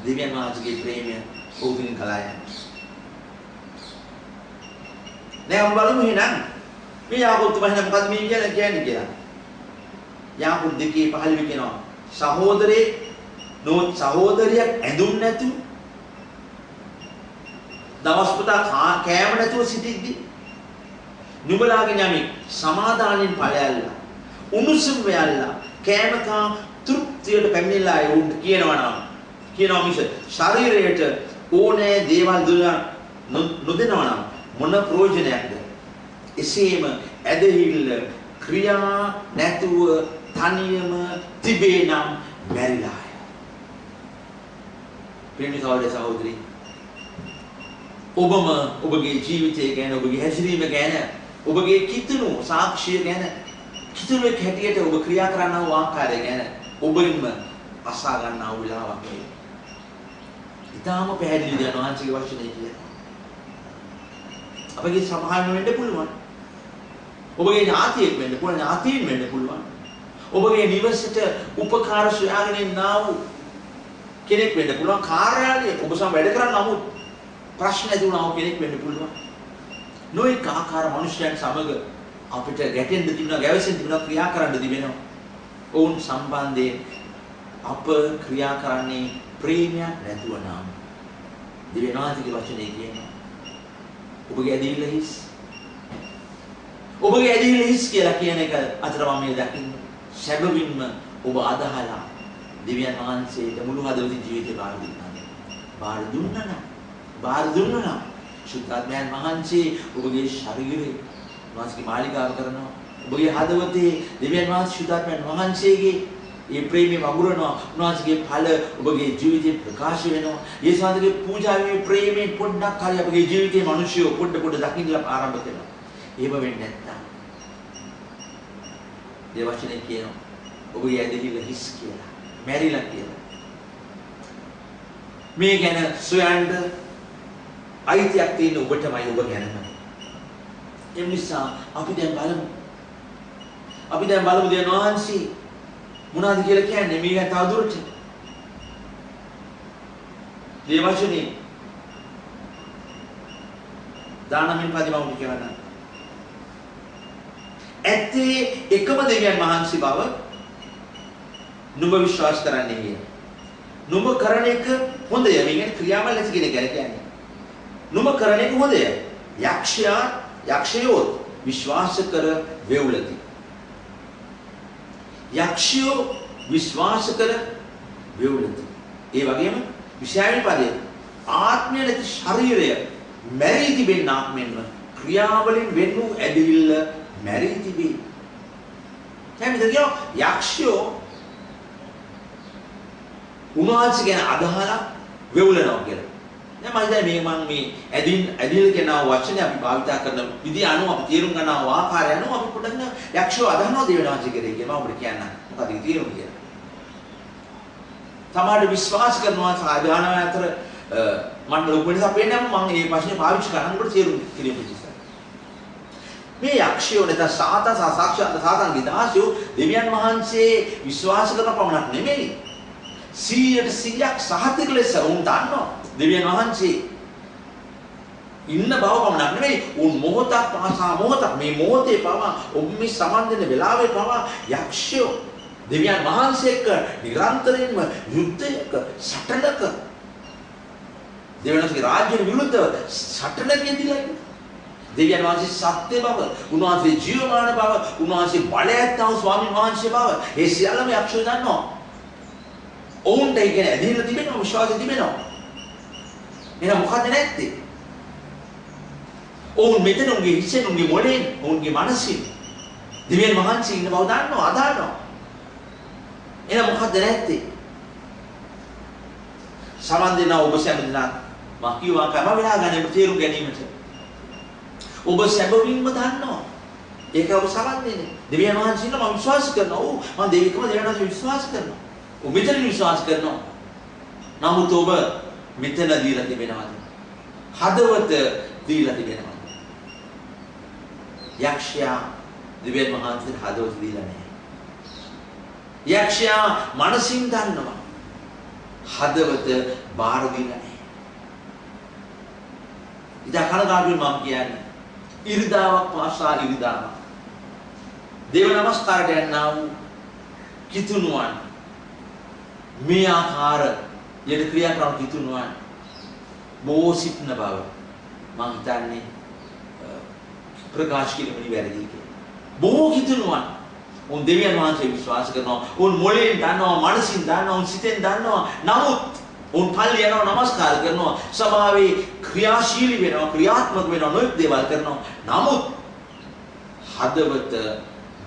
දෙවියන් වහන්සේගේ ප්‍රේමය ඕකින් කලා යන. දැන් බලමු එහෙනම් මේ යාකෝබ් තුමා මොකද මේ කියන්නේ කියලා. යාකෝබ් 2:15 කියනවා සහෝදරේ නෝත් සහෝදරියක් ඇඳුම් නැතු දවස් පුතා කෑම නැතුව සිටිද්දි නුඹලාගේ යමි සමාදානෙන් ඵලයල්ලා උණුසුම් වෙයල්ලා කෑම කා තෘප්තියට පැමිණලා ඒ උන්ට කියනවා මිස ශරීරයට ඕනෑ දේවල් නොදෙනවා නම් මොන ප්‍රයෝජනයක්ද? එසේම ඇදහිල්ල ක්‍රියා නැතුව තනියම තිබේ නම් මැරිලාය. ප්‍රේමී සහෝදර සහෝදරි, ඔබම ඔබගේ ජීවිතය ගැන, ඔබගේ හැසිරීම ගැන, ඔබගේ කිතුණු සාක්ෂිය ගැන, කිතුණුවෙක් හැටියට ඔබ ක්‍රියා කරනා වූ ආකාරය ගැන ඔබින්ම අසා ගන්නා වූ වෙලාවක් මේ. ඊටාම පැහැදිලි දෙයක් වහන්සේගේ වචනේ කියනවා. අපගේ සමාහන වෙන්න පුළුවන්. ඔබගේ ඥාතියෙක් වෙන්න පුළුවන්, ඥාතීන් වෙන්න පුළුවන්. ඔබගේ නිවසට උපකාර සොයාගෙන ඉන්නා වූ කෙනෙක් වෙන්න පුළුවන්. කාර්යාලයේ ඔබ සම වැඩ කරන නමුත් ප්‍රශ්න ඇති වුණා වූ කෙනෙක් වෙන්න පුළුවන්. නොඑක ආකාර මිනිස්යන් සමග අපිට ගැටෙන්න තිබුණා, ගැවසෙන්න තිබුණා, ක්‍රියා කරන්න තිබෙනවා. ඔවුන් සම්බන්ධයෙන් අප ක්‍රියා කරන්නේ ප්‍රේමයක් නැතුව නම් දිවනාතිගේ වචනේ කියනවා. ඔබගේ ඇදහිල්ල හිස්. ඔබගේ ඇදහිල්ල හිස් කියලා කියන එක අතර මම මේ දකින්නේ. සැබවින්ම ඔබ අදහලා දෙවියන් වහන්සේට මුළු හදවතින් ජීවිතේ බාර දුන්නා නම් සුද්ධාත්මයන් වහන්සේ ඔබගේ ශරීරේ වාසික මාලිකාව කරනවා. ඔබගේ හදවතේ දෙවියන් වහන්සේ සුද්ධාත්මයන් වහන්සේගේ මේ ප්‍රේමය වගුරනවා. උන්වහන්සේගේ ඵල ඔබගේ ජීවිතේ ප්‍රකාශ වෙනවා. යේසුස් වහන්සේගේ පූජාවේ ප්‍රේමයෙන් පොඩ්ඩක් හරි අපගේ ජීවිතේ මිනිස්සු පොඩ දකින්න ආරම්භ කරනවා. එහෙම වෙන්නේ නැත්නම් ඒ වචනේ කියනවා ඔබගේ ඇදහිල්ල හිස් කියලා, මැරිලා කියලා. මේ ගැන සොයන්න අයිතියක් තියෙන ඔබටමයි, ඔබ ගැනම. ඒ නිසා අපි දැන් බලමු දෙවියන් වහන්සේ මොනවද කියලා කියන්නේ මේ තවදුරට. මේ වචනේ දානමින් පදිමවුන් කියනවා. ඇත්තේ එකම දෙවියන් වහන්සේ බව නුඹ විශ්වාස කරන්නේ කියන. නුඹ කරන එක හොඳය. මේ කියන්නේ ක්‍රියාවල් ඇති කියන එක කියන්නේ. නුඹ කරන එක හොඳය. යක්ෂයෝ විශ්වාස කර වේවුලති. යක්ෂයෝ විශ්වාස කර වේවුලති. ඒ වගේම විශාල පදයේ ආත්මය නැති ශරීරය මැරී තිබෙන්නාක් මෙන්ම ක්‍රියාවලින් වෙන් වූ ඇදහිල්ල මැරී තිබේ. එතෙන්ද කියනවා යක්ෂයෝ උන්වහන්සේ ගැන අදහලා වෙවුලනවා කියලා. දැන් මම මේ ඇදහිල්ල කියන වචනේ අපි භාවිත කරන විදිහ අනුව අපි තේරුම් ගන්නා ආකාරය අනුව අපි පොඩ්ඩක් යක්ෂයෝ අදහනවා දෙවියන් වහන්සේ කියලා මම ඔබට කියන්න. මොකද ඒ තේරුම කියලා. සමහර විශ්වාස කරනවා සාධාරණ අතර මම ලොකු වෙනසක් වෙන්නේ නැහැ. මම මේ ප්‍රශ්නේ පාවිච්චි කරන්න ඔබට තේරුම් කිරීම නිසා. මේ යක්ෂයෝ නැත්නම් සාතාන්ගේ දාසයෝ දෙවියන් වහන්සේ විශ්වාස කරන පමණක් නෙමෙයි 100% සහතික ලෙස උන් දන්නවා දෙවියන් වහන්සේ ඉන්න බව පමණක් නෙමෙයි උන් මොහොතක් පාසා මොහොතක් මේ මොහොතේ පවා ඔබ සමන් දෙන වෙලාවේ පවා යක්ෂයෝ දෙවියන් වහන්සේ එක්ක නිරන්තරයෙන්ම යුද්ධයක සටනක දෙවියන් වහන්සේගේ රාජ්‍යෙට විරුද්ධව සටනක යෙදিলা දෙවියන් වහන්සේ සත්‍ය බව, උන්වහන්සේ ජීවමාන බව, උන්වහන්සේ බලයත් වූ ස්වාමීන් වහන්සේ බව, ඒ සියල්ලම යක්ෂයෝ දන්නවා. ඔවුන්ට ඒ කියන්නේ ඇදහිල්ල තිබෙනවා, විශ්වාසය තිබෙනවා. එහෙනම් මොකද නැත්තේ? ඔවුන් මෙතන උන්ගේ හිසෙන්, උන්ගේ මොළෙන්, උන්ගේ මනසින් දෙවියන් වහන්සේ ඉන්න බව දන්නවා, අදහනවා. එහෙනම් මොකක්ද නැත්තේ? සමන් දෙනා ඔබ සෑම දිනක් මා කියවා කම වෙලා ගන්න තේරුම් ගැනීමට. ඔබ සැබවින්ම දන්නවා. ඒක ඔබ සමන් දෙන්නේ. දෙවියන් වහන්සේට මම විශ්වාස කරනවා. ඔව් මම දෙවිකම දෙවියන් වහන්සේ විශ්වාස කරනවා. ඔබ මෙතන විශ්වාස කරනවා. නමුත් ඔබ මෙතන දීලා තිබෙනවද? හදවත දීලා තිබෙනවද? යක්ෂයා දෙවියන් වහන්සේට හදවත දීලා නැහැ. යක්ෂයා මනසින් දන්නවා. හදවත බාර දීලා නැහැ. ඉතින් කනගාටුවෙන් මම කියන්නේ ඉරිදාවක් පාසා ඉරිදාවක්. දේව නමස්කාරයට යන්නා වූ කිතුණුවන් මේ ආකාර යට ක්‍රියා කරන කිතුණුවන් බොහෝ සිටින බව මම හිතන්නේ ප්‍රකාශ කිරීමේ වැරදි කියලා. බොහෝ කිතුණුවන් උන් දෙවියන් වහන්සේ විශ්වාස කරනවා. උන් මොළයෙන් දන්නවා, මනසින් දන්නවා, උන් සිතෙන් දන්නවා. නමුත් උන් පල්ලි යනවා, නමස්කාර කරනවා, සභාවේ ක්‍රියාශීලී වෙනවා, ක්‍රියාත්මක වෙනවා, නොයෙක් දේවල් කරනවා. නමුත් හදවත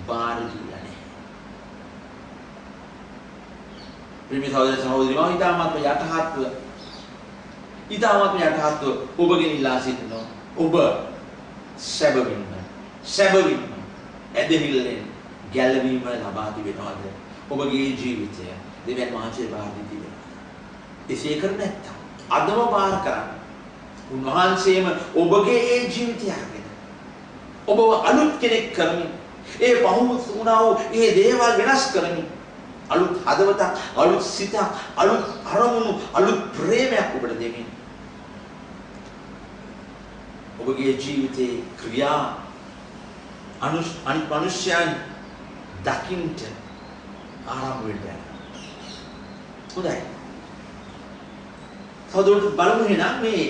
බාර දීලා නැහැ. ප්‍රේමී සහෝදර සහෝදරියෝ, ඊටමත් යටහත්ව ඔබගෙන් ඉල්ලා සිටිනවා. ඔබ සැබවින්ම ඇදහිල්ලෙන් ගැලවීම ලබා තිබෙනවද? ඔබගේ ජීවිතය දෙවියන් වහන්සේ බාර දී තිබෙනවා. එසේ කර නැත්නම් අදම බාර කරන්න. උන්වහන්සේම ඔබගේ ඒ ජීවිතය අරගෙන ඔබව අලුත් කෙනෙක් කරමින්, ඒ පහුමුත් වුණා වූ ඒ දේවල් වෙනස් කරමින්, අලුත් හදවතක්, අලුත් සිතක්, අලුත් අරමුණු, අලුත් ප්‍රේමයක් ඔබට දෙමින් ඔබගේ ජීවිතේ ක්‍රියා අනිත් මනුෂ්‍යයන් දකින්ට ආරම්භ වෙන්න. හොඳයි. සහෝදරයෝ බලමු එහෙනම් මේ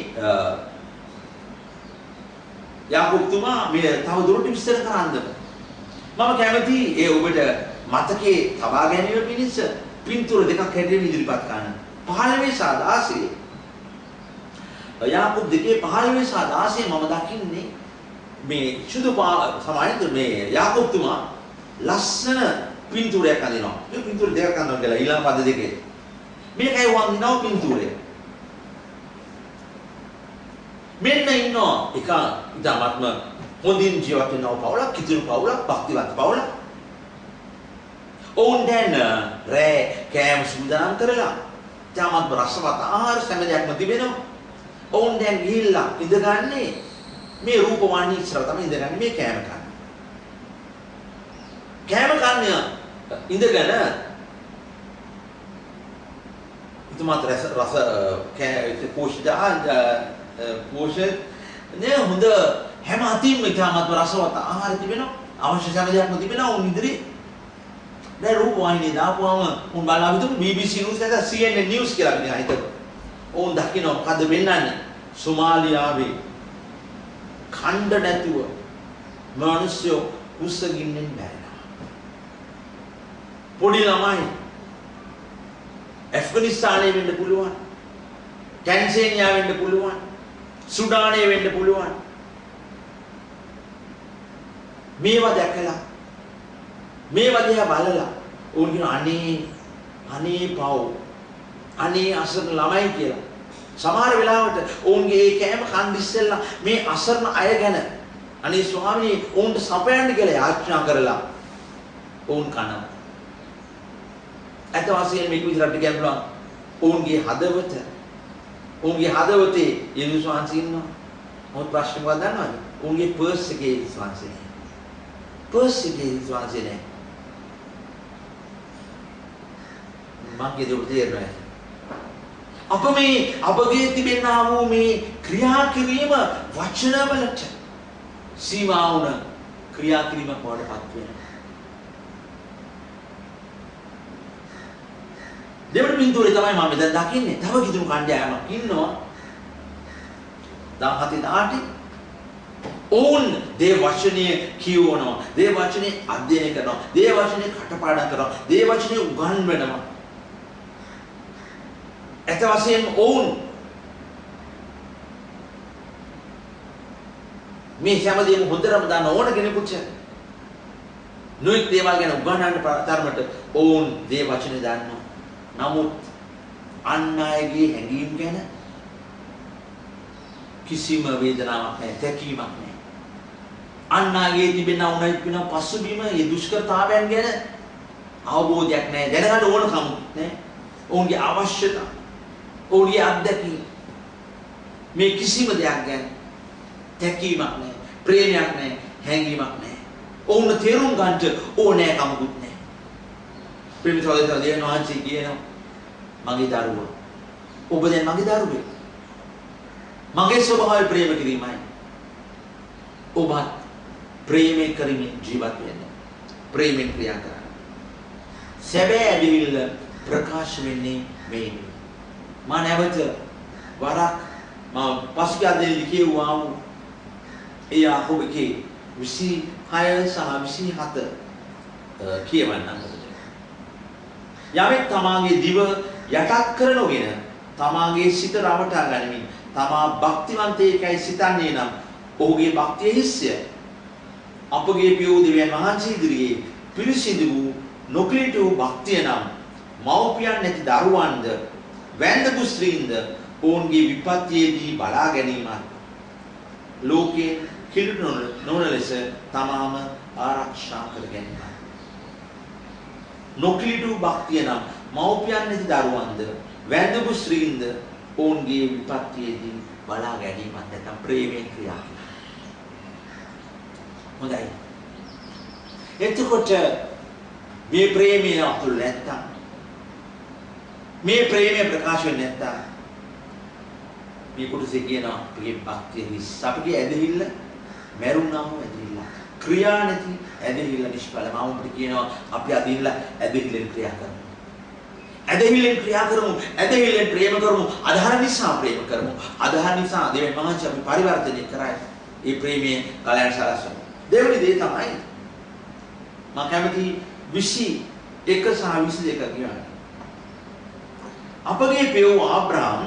යාකෝබ්තුමා මේ තව දුරට විස්තර කරන්නද? මම කැමති ඒ ඔබට මතකයේ තබා ගැනීම පිණිස පින්තූර දෙකක් හැටියට ඉදිරිපත් කරන්න. 15 සහ 16 යාකෝබ් 2:15 සහ 16 මම දකින්නේ මේ සුදු සමායින්ද මේ යාකෝබ්තුමා ලස්සන පින්තූරයක් අඳිනවා. මේ පින්තූර දෙකක් අඳිනවා කියලා ඊළඟ පද දෙකේ. මේකයි වන්දිනව පින්තූරය. මෙන්න ඉන්නවා එක ඉතාමත්ම හොඳින් ජීවත් වෙනව පවුලක්, කිතුණු පවුලක්, භක්තිවත් පවුලක්. ඔවුන් දැන් රෑ කෑම සූදානම් කරලා ඉතාමත්ම රසවත් ආහාර සැමදයක්ම තිබෙනවා. ඔවුන් දැන් ගිහිල්ලා ඉඳගන්නේ මේ රූපවාහිනී ඉස්සරහ තමයි ඉඳගන්නේ මේ කෑම කන්න. කෑම කන්න ඉඳගෙන ඉතමත් රස පෝෂණ නේ හොඳ හැම අතින්ම ඉතාමත්ම රසවත් ආහාර තිබෙනවා. අවශ්‍ය සෑම දෙයක්ම තිබෙනවා. උන් ඉදිරි දැන් රූපවාහිනිය දාපුවම උන් බලලා හිටපු BBC News එක CNN News කියලා නිකන් හිතපො. ඕන් දකින්න මොකද්ද වෙන්නන්නේ? සොමාලියාවේ ඛණ්ඩ නැතුව මිනිස්සු කුසගින්නෙන් මැරෙනවා. පොඩි ළමයි ඇෆ්ගනිස්තානයේ වෙන්න පුළුවන්, ටැන්සේනියා වෙන්න පුළුවන්, සුඩානයේ වෙන්න පුළුවන්. මේවා දැකලා මේවා දිහා බලලා ඕන් කියන අනේ පව්, අනේ අසරණ ළමයි කියලා. සමහර වෙලාවට ඔවුන්ගේ ඒ කෑම කන් දිස්සෙල්ලා මේ අසරණ අය ගැන අනේ ස්වාමී ඔවුන්ට සපයන්න කියලා යාචනා කරලා ඔවුන් කනවා. අත වශයෙන් මේක විතරට කියන්න පුළුවන්. ඔවුන්ගේ හදවතේ යේසුස් වහන්සේ ඉන්නවා. මොකද ප්‍රශ්නේ මොකක්ද දන්නවද? ඔවුන්ගේ පර්ස් එකේ යේසුස් වහන්සේ නැහැ. පර්ස් එකේ යේසුස් වහන්සේ නැහැ. මගේ දෙවියන් තේරෙන්නේ අප මේ අපගේ තිබෙනා වූ මේ ක්‍රියා කිරීම වචනවලට සීමා වුණ ක්‍රියා කිරීමක් වඩපත් වෙනවා. දෙවන පින්තූරේ තමයි මම දැන් දකින්නේ. තව කිතුණු කණ්ඩායමක් ඉන්නවා. 17 ඔවුන් දේ වචනේ කියවනවා. දේ වචනේ අධ්‍යයනය කරනවා. දේ වචනේ කටපාඩම් කරනවා. දේ වචනේ උගන්වනවා. ඇත වශයෙන් ඔවුන් මේ හැමදේම හොඳටම දන්න ඕන කෙනෙකුට නොඑක් දේවල් ගැන උගන්වන්න තරමට ඔවුන් දේ වචන දන්නවා. නමුත් අන් අයගේ හැඟීම් ගැන කිසිම වේදනාවක් නැහැ, තැකීමක් නැහැ. අන් අයගේ තිබෙන උණයිත් වෙන පසුබිම, මේ දුෂ්කරතාවයන් ගැන අවබෝධයක් නැහැ. දැනගන්න ඕන කමක් නැහැ. ඔවුන්ගේ අවශ්‍යතා, ඔවුන්ගේ අත්දැකීම් මේ කිසිම දෙයක් ගැන තැකීමක් නැහැ, ප්‍රේමයක් නැහැ, හැඟීමක් නැහැ. ඔවුන් තේරුම් ගන්නට ඕනෑ කමකුත් නැහැ. ප්‍රේමිතවලට දෙවියන් වහන්සේ කියනවා මගේ දරුවා, ඔබ දැන් මගේ දරුවෙක්. මගේ ස්වභාවය ප්‍රේම කිරීමයි. ඔබත් ප්‍රේමයෙන් කරමින් ජීවත් වෙන්න. ප්‍රේමයෙන් ක්‍රියා කරන්න. සැබෑ ඇදහිල්ල ප්‍රකාශ වෙන්නේ මේ. මා නැවත වරක් මම පසුගිය අදින් කියුවා ඒ යාකෝබගේ 26 සහ 27 කියවන්නම්. යමෙක් තමාගේ දිව යටත් කරනෝගෙන තමාගේ සිත රවටා ගනිමින් තමා භක්තිවන්තයෙක්යි සිතන්නේ නම් ඔහුගේ භක්තිය හිස්ය. අපගේ පියෝ දෙවියන් වහන්සේ ඉදිරියේ පිරිසිදු වූ නොකිලිට වූ භක්තිය නම් මව්පියන් නැති දරුවන්ද වැන්දපු ස්ත්‍රීන්ද ඔවුන්ගේ විපත්තියේදී බලා ගැනීමත් ලෝකේ කිලිට නොවන ලෙස තමාම ආරක්ෂා කර ගැනීමත්. නොකිලිට වූ භක්තිය නම් මව්පියන් නැති දරුවන්ද වැන්දපු ස්ත්‍රීන්ද ඔවුන්ගේ විපත්තියේදී බලා ගැනීමත් නැත්නම් ප්‍රේමයෙන් ක්‍රියා කිරීම. හොඳයි. එතකොට මේ ප්‍රේමය අපුල් නැත්තම් මේ ප්‍රේමය ප්‍රකාශ වෙන්නේ නැත්තම් මේ කොටසේ කියනවා අපේ භක්තිය හිස්. අපගේ ඇදහිල්ල මරුණාම ඇදහිල්ල. ක්‍රියා නැති ඇදහිල්ල නිෂ්ඵල. මම ඔබට කියනවා අපි අදින්න ඇදහිල්ලෙන් ක්‍රියා කරමු. ඇදහිල්ලෙන් ක්‍රියා කරමු. ඇදහිල්ලෙන් ප්‍රේම කරමු. අදහන නිසා ප්‍රේම කරමු. අදහන නිසා දෙවියන් වහන්සේ අපි පරිවර්තනය කරයි. මේ ප්‍රේමයේ කලයන් සලස්වමු. දෙවෙනි දේ තමයි මම කැමති 21 සහ 22 කියවන්න. අපගේ පියෝ ආබ්‍රහම්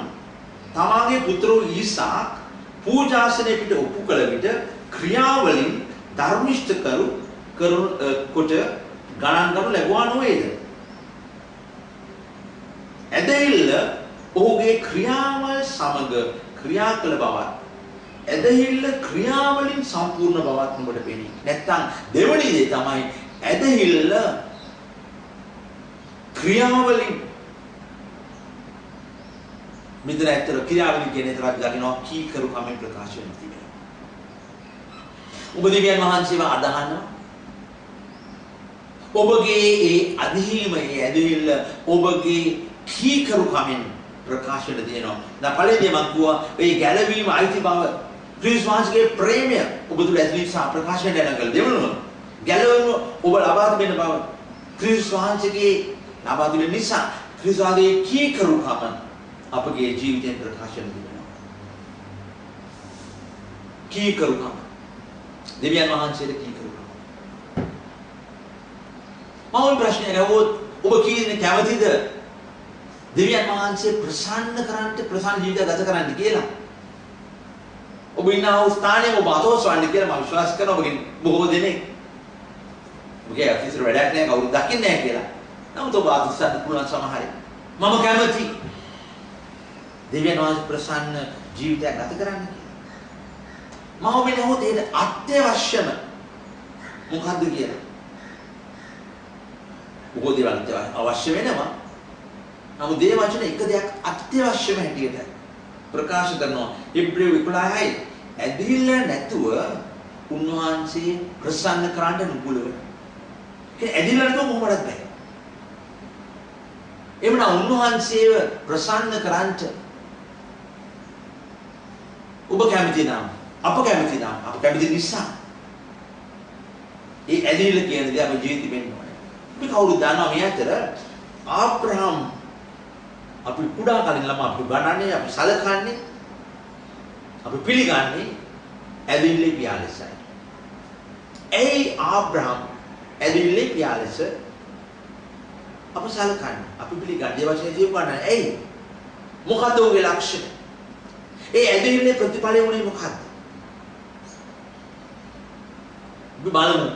තමාගේ පුත්‍රෝ ඊසාක් පූජාසනයේ පිට ඔප්පු කළ විට ක්‍රියාවලින් ධර්මිෂ්ඨ කොට ගණන් ගනු ලැබුවා නොවේද? ඇදහිල්ල ඔහුගේ ක්‍රියාවල් සමග ක්‍රියා කළ බවත් ඇදහිල්ල ක්‍රියාවලින් සම්පූර්ණ බවත් නුඹට පෙනේ. නැත්තම් දෙවෙනි දේ තමයි ඇදහිල්ල ක්‍රියාවලින් මෙතන ඇත්තට ක්‍රියාවලින් කියන එක අපි දකිනවා කීකරු කමෙන් ප්‍රකාශ වෙන තිබෙනවා. ඔබ දෙවියන් වහන්සේව අදහනවා. ඔබගේ ඒ අධීම ඒ ඇදහිල්ල ඔබගේ කීකරු කමෙන් ප්‍රකාශ වෙන දෙනවා. දැන් පළවෙනි මම කිව්වා මේ ගැළවීම අයිති බව ක්‍රිස්තුස් වහන්සේගේ ප්‍රේමය ඔබ තුළ ඇතිවීම සහ ප්‍රකාශ වෙන දැනගල දෙවනුම ගැළවීම ඔබ ලබා දෙන බව ක්‍රිස්තුස් වහන්සේගේ ලබා දෙන නිසා ක්‍රිස්තුස් වහන්සේගේ කීකරුකම අපගේ ජීවිතයෙන් ප්‍රකාශ වෙනවා. කීකරුකම දෙවියන් වහන්සේගේ කීකරුකම. මම ප්‍රශ්නය අහුවොත් ඔබ කීනේ කැමතිද දෙවියන් වහන්සේ ප්‍රසන්න කරන්නට ප්‍රසන්න ජීවිතය ගත කරන්න කියලා? ඔබ ඉන්න ස්ථානයේ ඔබ අතෝසවන්න කියලා මම විශ්වාස කරනවා. ඔබගෙන් බොහෝ දෙනෙක් ඔබගේ අතිසර වැඩක් නැහැ කවුරුත් දකින්නේ නැහැ කියලා. නමුත් ඔබ අතිසන්න පුළුවන් සමහරයි. මම කැමති දෙවියන් වහන්සේ ප්‍රසන්න ජීවිතයක් ගත කරන්න කියලා. මම ඔබට අහුවොත් ඒක අත්‍යවශ්‍යම මොකද්ද කියලා? බොහෝ දේවල් අවශ්‍ය වෙනවා. නමුත් දේ වචන එක දෙයක් අත්‍යවශ්‍යම හැටියට ප්‍රකාශ කරනවා. ඉබ්‍රේව 11යි ඇදහිල්ල නැතුව උන්වහන්සේ ප්‍රසන්න කරන්න නුඹුල වෙනවා. ඒ ඇදහිල්ල නැතුව කොහොමද බෑ? එමුනා උන්වහන්සේව ප්‍රසන්න කරන්නට ඔබ කැමති නම් අප කැමති නම් අප කැමති නිසා ඒ ඇදහිල්ල කියන දේ අපේ ජීවිතෙ වෙන්න ඕනේ. අපි කවුරුද දන්නවා මේ අතර ආබ්‍රහම් අපි කුඩා කලින් ළම අපි ගණන්නේ අපි සලකන්නේ අපි පිළිගන්නේ ඇදහිල්ලේ පියා ලෙසයි. ඒ ආබ්‍රහම් ඇදහිල්ලේ පියා ලෙස අප සලකන්නේ අපි පිළිගන්නේ ඒ වචනේ කියපු ගන්න. ඇයි? මොකද්ද ඔහුගේ ලක්ෂණ? ඒ ඇදහිල්ලේ ප්‍රතිඵලය උනේ මොකද්ද? අපි බලමු.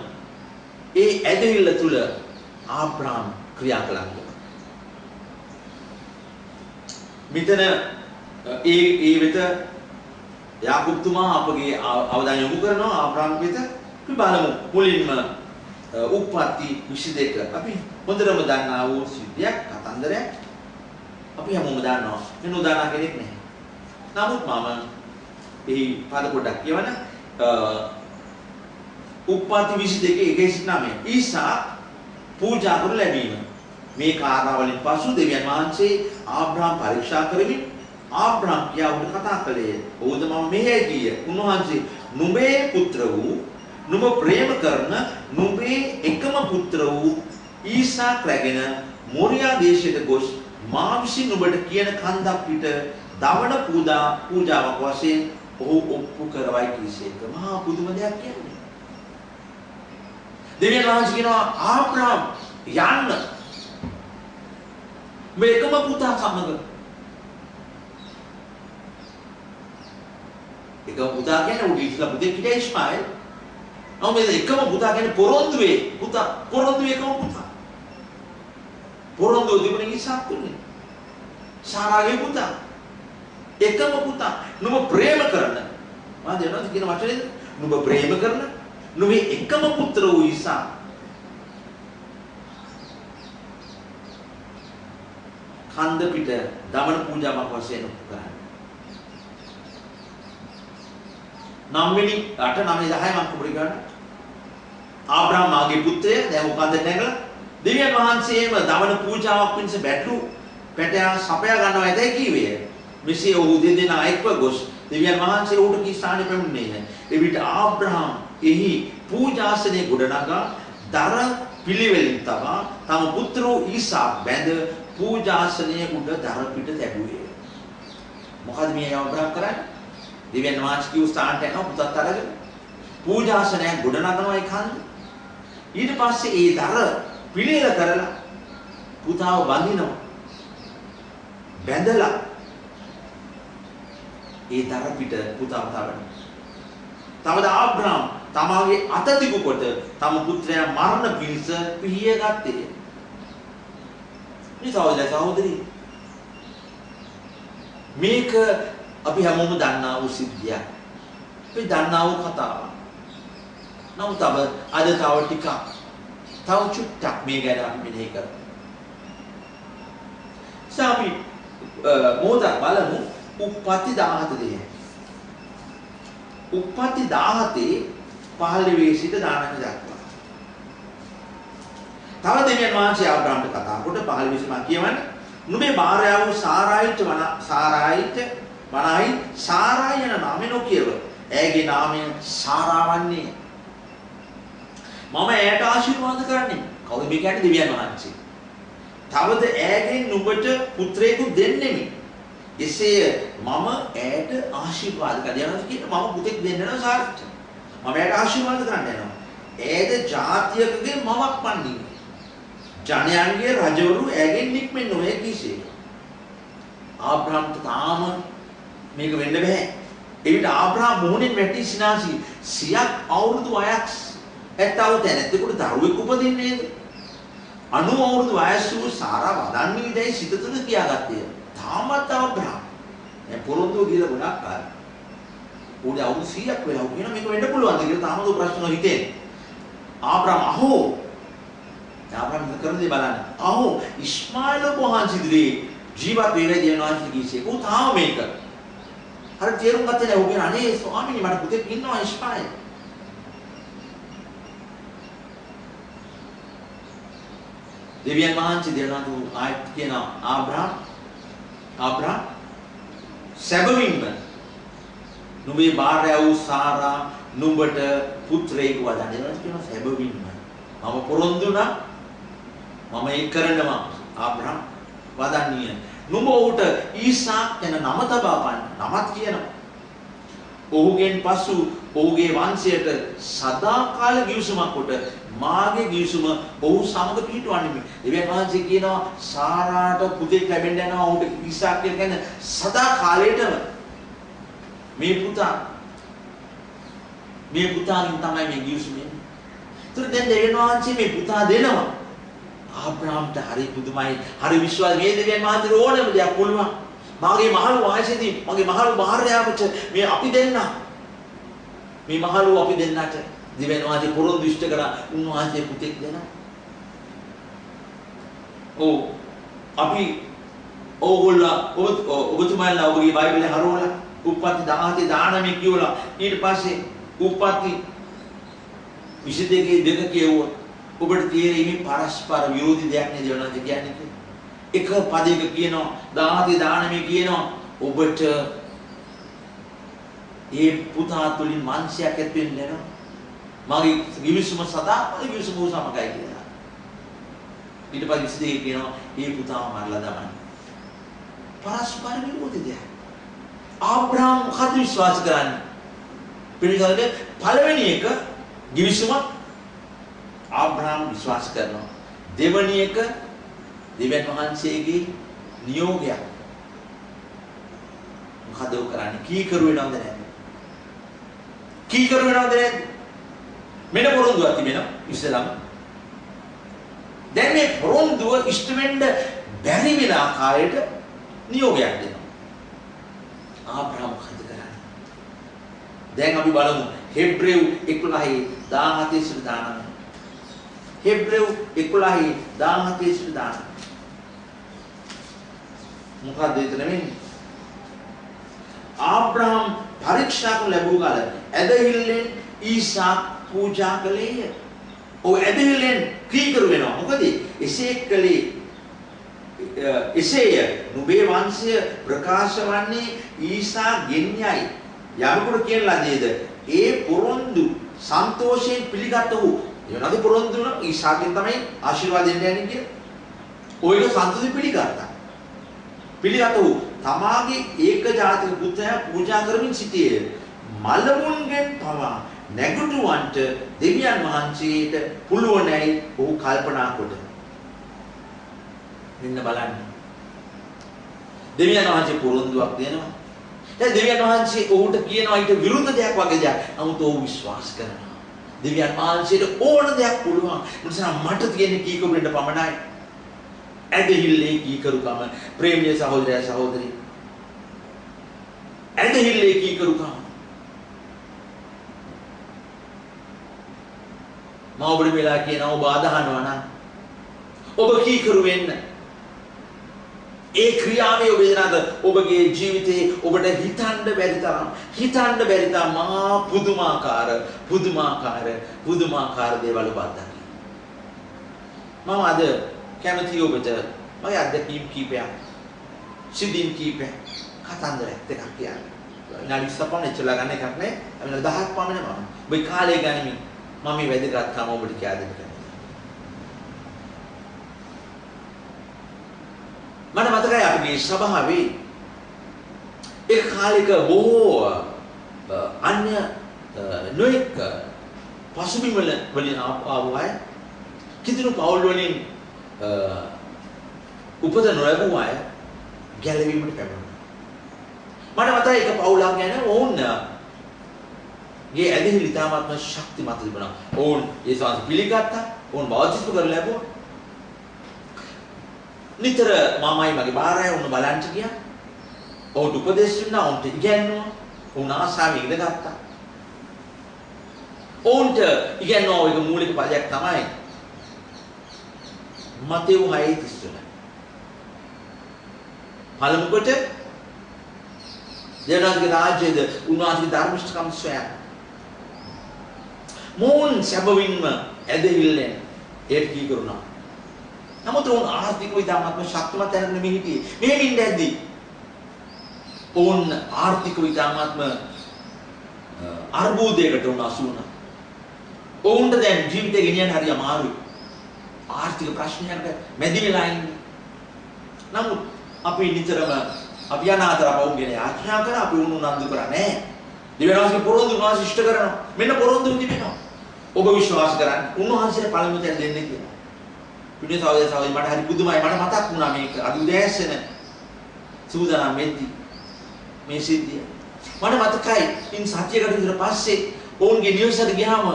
ඒ ඇදහිල්ල තුල ආබ්‍රහම් ක්‍රියා කළා. මෙතන ඒ වෙත යාකෝබ්තුමා අපගේ අවධානය යොමු කරනවා ආබ්‍රහම් වෙත. අපි බලමු මුලින්ම උප්පත්ති 22 අපි හොඳටම දන්නා වූ සිද්ධියක් කතන්දරයක්. අපි හැමෝම දන්නවා මේ නොදන්නා කෙනෙක් නැහැ. නමුත් මම මේ පද පොඩක් කියවන උප්පත්ති 22 1:9 ඊසා පූජා කරනු ලැබීම. මේ කාරණාවලින් පසු දෙවියන් වහන්සේ ආබ්‍රහම් පරීක්ෂා කරමින් ආබ්‍රහම් කියාවට කතා කළේ. "ඔව්ද මම මෙහෙය කීය. උන්වහන්සේ නුඹේ පුත්‍ර වූ නුඹ ප්‍රේම කරන නුඹේ එකම පුත්‍ර වූ ඊසාක් රැගෙන මොරියා දේශයට ගොස් මා විසින් නුඹට කියන කන්දක් පිට දවන පූජාවක් වශයෙන් ඔහු ඔප්පු කරවයි කීසේක." මහා පුදුම දෙයක් කියන්නේ. දෙවියන් වහන්සේ කියනවා ආබ්‍රහම් යන්න මේ එකම පුතා සමග. එකම පුතා කියන්නේ උඩ ඉස්ලා පුතේ කිට ඉස්මායිල්. නෝ මේ එකම පුතා කියන්නේ පොරොන්දුවේ පුතා. පොරොන්දුවේ එකම පුතා. පොරොන්දුව තිබුණේ ඉසාක් තුනේ. සාරාගේ පුතා. එකම පුතා. නුඹ ප්‍රේම කරන. මා දෙනවා කියන වචනේද? නුඹ ප්‍රේම කරන නුඹේ එකම පුත්‍ර වූ ඉසාක්. කන්ද පිට දමන පූජාවක් වශයෙන් කරන්නේ. 9 වෙනි 8 9 10 මම කුඹරි ගන්න. ආබ්‍රහම් මාගේ පුත්‍රය දැන් උකන්ද නැගලා දෙවියන් වහන්සේම දවන පූජාවක් පිණිස බැටළු පැටයා සපයා ගන්නවා ඇතයි කීවේ. මෙසේ ඔහු දෙදෙනා එක්ව ගොස් දෙවියන් වහන්සේ ඌට කී ස්ථානෙ පැමුණේ නැහැ. එවිට ආබ්‍රහම් එහි පූජාසනේ ගොඩනගා දර පිළිවෙලින් තබා තම පුත්‍ර ඊසාක් බැඳ පූජාසනයේ උඩ දර පිට තැබුවේ. මොකද මේ ආබ්‍රහම් කරන්නේ? දෙවියන් වහන්සේ කිව් ස්ථානට යනවා පුතත් අරගෙන පූජාසනයක් ගොඩනගනවා ඒ කන්ද. ඊට පස්සේ ඒ දර පිළියෙල කරලා පුතාව බඳිනවා. බැඳලා ඒ දර පිට පුතාව තබනවා. තවද ආබ්‍රහම් තමාගේ අත දිගු කොට තම පුත්‍රයා මරණ පිණිස පිහිය ගත්තේ. මේ සහෝදරී මේක අපි හැමෝම දන්නා වූ සිද්ධියක්. අපි දන්නා වූ කතාවක්. නමුත් අද තව ටිකක් තව චුට්ටක් මේ ගැන අපි මෙහෙය කරමු. අපි මොහොතක් බලමු උප්පත්ති 17 දෙය. උප්පත්ති 17 15 සිට 19 දක්වා. තව දෙවියන් වහන්සේ ආබ්‍රහම්ට කතා කොට 15 මම කියවන්නේ නුඹේ භාර්යාව වූ සාරායිට වනායි සාරායි යන නාමය නොකියව. ඇයගේ නාමය සාරා වන්නේ. මම ඇයට ආශිර්වාද කරන්නේ. කවුද මේ කියන්නේ? දෙවියන් වහන්සේ. තවද ඇයගෙන් නුඹට පුත්‍රයෙකු දෙන්නෙමි. එසේ මම ඇයට ආශිර්වාද කරනවා. කියනවා මම පුතෙක් දෙන්න යනවා සාරාට. මම ඇයට ආශිර්වාද කරන්න යනවා. ඇයද ජාතියකගේ මවක් වන්නේ. ජනයන්ගේ රජවරු ඇගෙන් නික්මෙන්න ඔය කිසේ. ආබ්‍රහම්ට තාම මේක වෙන්න බෑ. එවිට ආබ්‍රහම් මොහොනින් වැටි සිනාසි 100ක් අවුරුදු වයක් ඇත්තව තැනැත්තෙකුට දරුවෙක් උපදින්නේ නේද? 90 අවුරුදු වයස වූ සාරා වදන්නේ දැයි සිත තුළ කියාගත්තේ. තාමත් ආබ්‍රහම් මේ පොරොන්දුව කියලා ගොඩක් කාලේ. උඩ අවුරුදු 100ක් වෙලා උ කියන මේක වෙන්න පුළුවන්ද කියලා තාමත් ප්‍රශ්න හිතේ. ආබ්‍රහම් අහෝ ආබ්‍රහම් කරන දේ බලන්න. අහෝ ඉස්මායිල් වහන්සේ ඉදිරියේ ජීවත් වෙලා දෙනවා කිසිේ. කො තාම මේක. අර තේරුම් ගත්තේ නැහැ. ඔබ කියන අනේ ස්වාමීනි මට පුතෙක් ඉන්නවා ඉස්මායිල්. දෙවියන් වහන්සේ දෙනවා තු ආයත් කියන ආබ්‍රහම් සැබවින්ම නුඹේ භාර්යාව වූ සාරා නුඹට පුත්‍රයෙක් වදන්නේ කියන සැබවින්ම මම පොරොන්දු වුණා මම ඒක කරනවා ආබ්‍රහම් වදන්නේ නුඹ ඔහුට ඊසාක් යන නම තබා ගන්න නමත් කියනවා. ඔහුගෙන් පසු ඔහුගේ වංශයට සදාකාල ගිවිසුමක් කොට මාගේ ගිවිසුම ඔහු සමග පිහිටවන්නේ. දෙවියන් වහන්සේ කියනවා සාරාට පුතෙක් ලැබෙන්න යනවා ඔහුට ඊසාක් කියන්නේ සදාකාලයටම මේ පුතාගෙන් තමයි මේ ගිවිසුම එන්නේ. ඒතර දැන් දෙවියන් වහන්සේ මේ පුතා දෙනවා. ආබ්‍රහම්ට හරි පුදුමයි. හරි විශ්වාස මේ දෙවියන් වහන්සේ ඕනම දෙයක් පුළුවන්. මාගේ මහලු වායසේදී මගේ මහලු භාර්යාවට මේ අපි දෙන්න. මේ මහලු අපි දෙන්නට දෙවියන් වහන්සේ පොරොන්දු ඉෂ්ට කරා උන්වහන්සේ පුතෙක් දෙනවා. අපි ඕගොල්ලෝ ඔබතුමාලා ඔබගේ බයිබලේ හරවලා උප්පත්ති 17 කියවලා ඊට පස්සේ උප්පත්ති 22 දෙක කියවුවා. ඔබට තේරෙයි මේ පරස්පර විරෝධී දෙයක් නේද වෙනවද කියන්නේ. එක පදයක කියනවා 17 කියනවා ඔබට මේ පුතා තුලින් මාංශයක් ඇති වෙන්නේ නේද? මගේ විවිසුම සදා විවිසුම සමගයි කියලා. ඊට පස්සේ 22 කියනවා මේ පුතාව මරලා දාන්න. පරස්පර විරෝධී දෙයක්. ආබ්‍රහම් මොකද විශ්වාස කරන්නේ? පිළිගන්නේ පළවෙනි එක ගිවිසුම ආබ්‍රහම් විශ්වාස කරනවා. දෙවෙනි එක දෙවියන් වහන්සේගේ නියෝගයක්. මොකද ਉਹ කරන්නේ? කීකරු වෙනවද නැද්ද? කීකරු වෙනවද නැද්ද? මෙන්න පොරොන්දුවක් තිබෙනවා ඉස්සලම. දැන් මේ පොරොන්දුව ඉෂ්ට වෙන්න බැරි වෙන ආකාරයට නියෝගයක් දෙනවා. ආබ්‍රහම් මොකද කරන්නේ? දැන් අපි බලමු හෙබ්‍රේව් 11:17-19. හෙබ්‍රේව් 11:17-19. මොකද එතන වෙන්නේ? ආබ්‍රහම් පරීක්ෂා කරන ලැබුව කල ඇදහිල්ලෙන් ඊසාක් පූජා කළේය. ඔය ඇදහිල්ලෙන් කීකරු වෙනවා. මොකද එසේ කළේ එසේය නුඹේ වංශය ප්‍රකාශ වන්නේ ඊසා ගෙන්යයි. යමකුට කියන ලදේද ඒ පොරොන්දු සන්තෝෂයෙන් පිළිගත් වූ එවනදි පොරොන්දු නම් ඊසාගෙන් තමයි ආශිර්වාද දෙන්න යන්නේ කියලා. ඔයක සන්තෝෂයෙන් පිළිගත්තා. පිළිගත් වූ තමාගේ ඒකජාතික පුත්‍රයා පූජා කරමින් සිටියේ. මලමුන්ගෙන් පවා නැගුටුවන්ට දෙවියන් වහන්සේට පුළුවනයි ඔහු කල්පනා කොට. මෙන්න බලන්න. දෙවියන් වහන්සේ පොරොන්දුවක් දෙනවා. දැන් දෙවියන් වහන්සේ ඔහුට කියනවා ඊට විරුද්ධ දෙයක් වගේ දෙයක්. නමුත් ඔහු විශ්වාස කරනවා. දෙවියන් වහන්සේට ඕන දෙයක් පුළුවන්. ඒ නිසා මට තියෙන කීකරු වෙන්න පමණයි. ඇදහිල්ලේ කීකරුකම ප්‍රේමීය සහෝදරය සහෝදරි. ඇදහිල්ලේ කීකරුකම. මම ඔබට වෙලා කියනවා ඔබ අදහනවා නම් ඔබ කීකරු වෙන්න. ඒ ක්‍රියාවේ ඔබ දෙනාද ඔබගේ ජීවිතේ ඔබට හිතන්න බැරි තරම් මහා පුදුමාකාර දේවල් ඔබ අත්දකින්න. මම අද කැමති ඔබට මගේ අත්දැකීම් කීපයක් සිද්ධීන් කීපයක් කතන්දරයක් දෙකක් කියන්න. විනාඩි 20ක් පමණ ඉච්චලා ගන්න එකක් නෑ. විනාඩි 10ක් පමණ මම. ඔබේ කාලය ගනිමින් මම මේ වැදගත්කම ඔබට කියා දෙන්න කැමතියි. මට මතකයි අපේ සභාවේ එක කාලයක බොහෝ අන්‍ය නොඑක පසුබිම් වලින් ආපු අය කිතුණු පවුල් වලින් උපත නොලැබුව අය ගැලවීමට පැමිණුණා. මට මතකයි එක පවුලක් ගැන ඔවුන්ගේ ඇදහිලි තාමත්ම ශක්තිමත් තිබුණා. ඔවුන් ඒ සංස් පිළිගත්තා. ඔවුන් බෞද්ධත්ව කරලා ලැබුවා. නිතර මමයි මගේ භාර්යාව උන් බලන්න ගියා. ඔවුන්ට උපදෙස් දුන්නා, ඔවුන්ට ඉගැන්නුවා. ඔවුන් ආසාවෙන් ඉඳ ගත්තා. ඔවුන්ට ඉගැන්නුවා ඒක මූලික පදයක් තමයි මතෙව් 6:33. පළමු කොට දෙවියන්ගේ රාජ්‍යයේද උන්වහන්සේගේ ධර්මිෂ්ඨකම් සොයන. මොවුන් සැබවින්ම ඇදහිල්ලෙන් ඒත් කී කරුණා. නමුත් ඔවුන් ආර්ථික විදාමත්ම ශක්තිමත් තැනක නෙමෙයි හිටියේ. මෙහෙම ඉඳ ඇද්දි ඔවුන් ආර්ථික විදාමත්ම අර්බුදයකට උන් අසු වුණා. ඔවුන්ට දැන් ජීවිතේ ගෙනියන්න හරි අමාරුයි. ආර්ථික ප්‍රශ්නයකට මැදි වෙලා ඉන්නේ. නමුත් අපි නිතරම අපි අනාතර පවුගෙන ආඥා කරා අපි උනන්දු කරා නෑ. දෙවියන්ගේ පොරොන්දු වාස ඉෂ්ට කරනවා. මෙන්න පොරොන්දු තිබෙනවා. ඔබ විශ්වාස කරන්න උන්වහන්සේට පළමුව තැන දෙන්න කියලා. පිටේ සහෝදරයෝ මට හරි පුදුමයි. මට මතක් වුණා මේක අද උදෑසන සූදානම් වෙද්දි මේ සිද්ධිය. මට මතකයි ඉන් සත්‍යයකට විතර පස්සේ ඔවුන්ගේ නිවසට ගියාම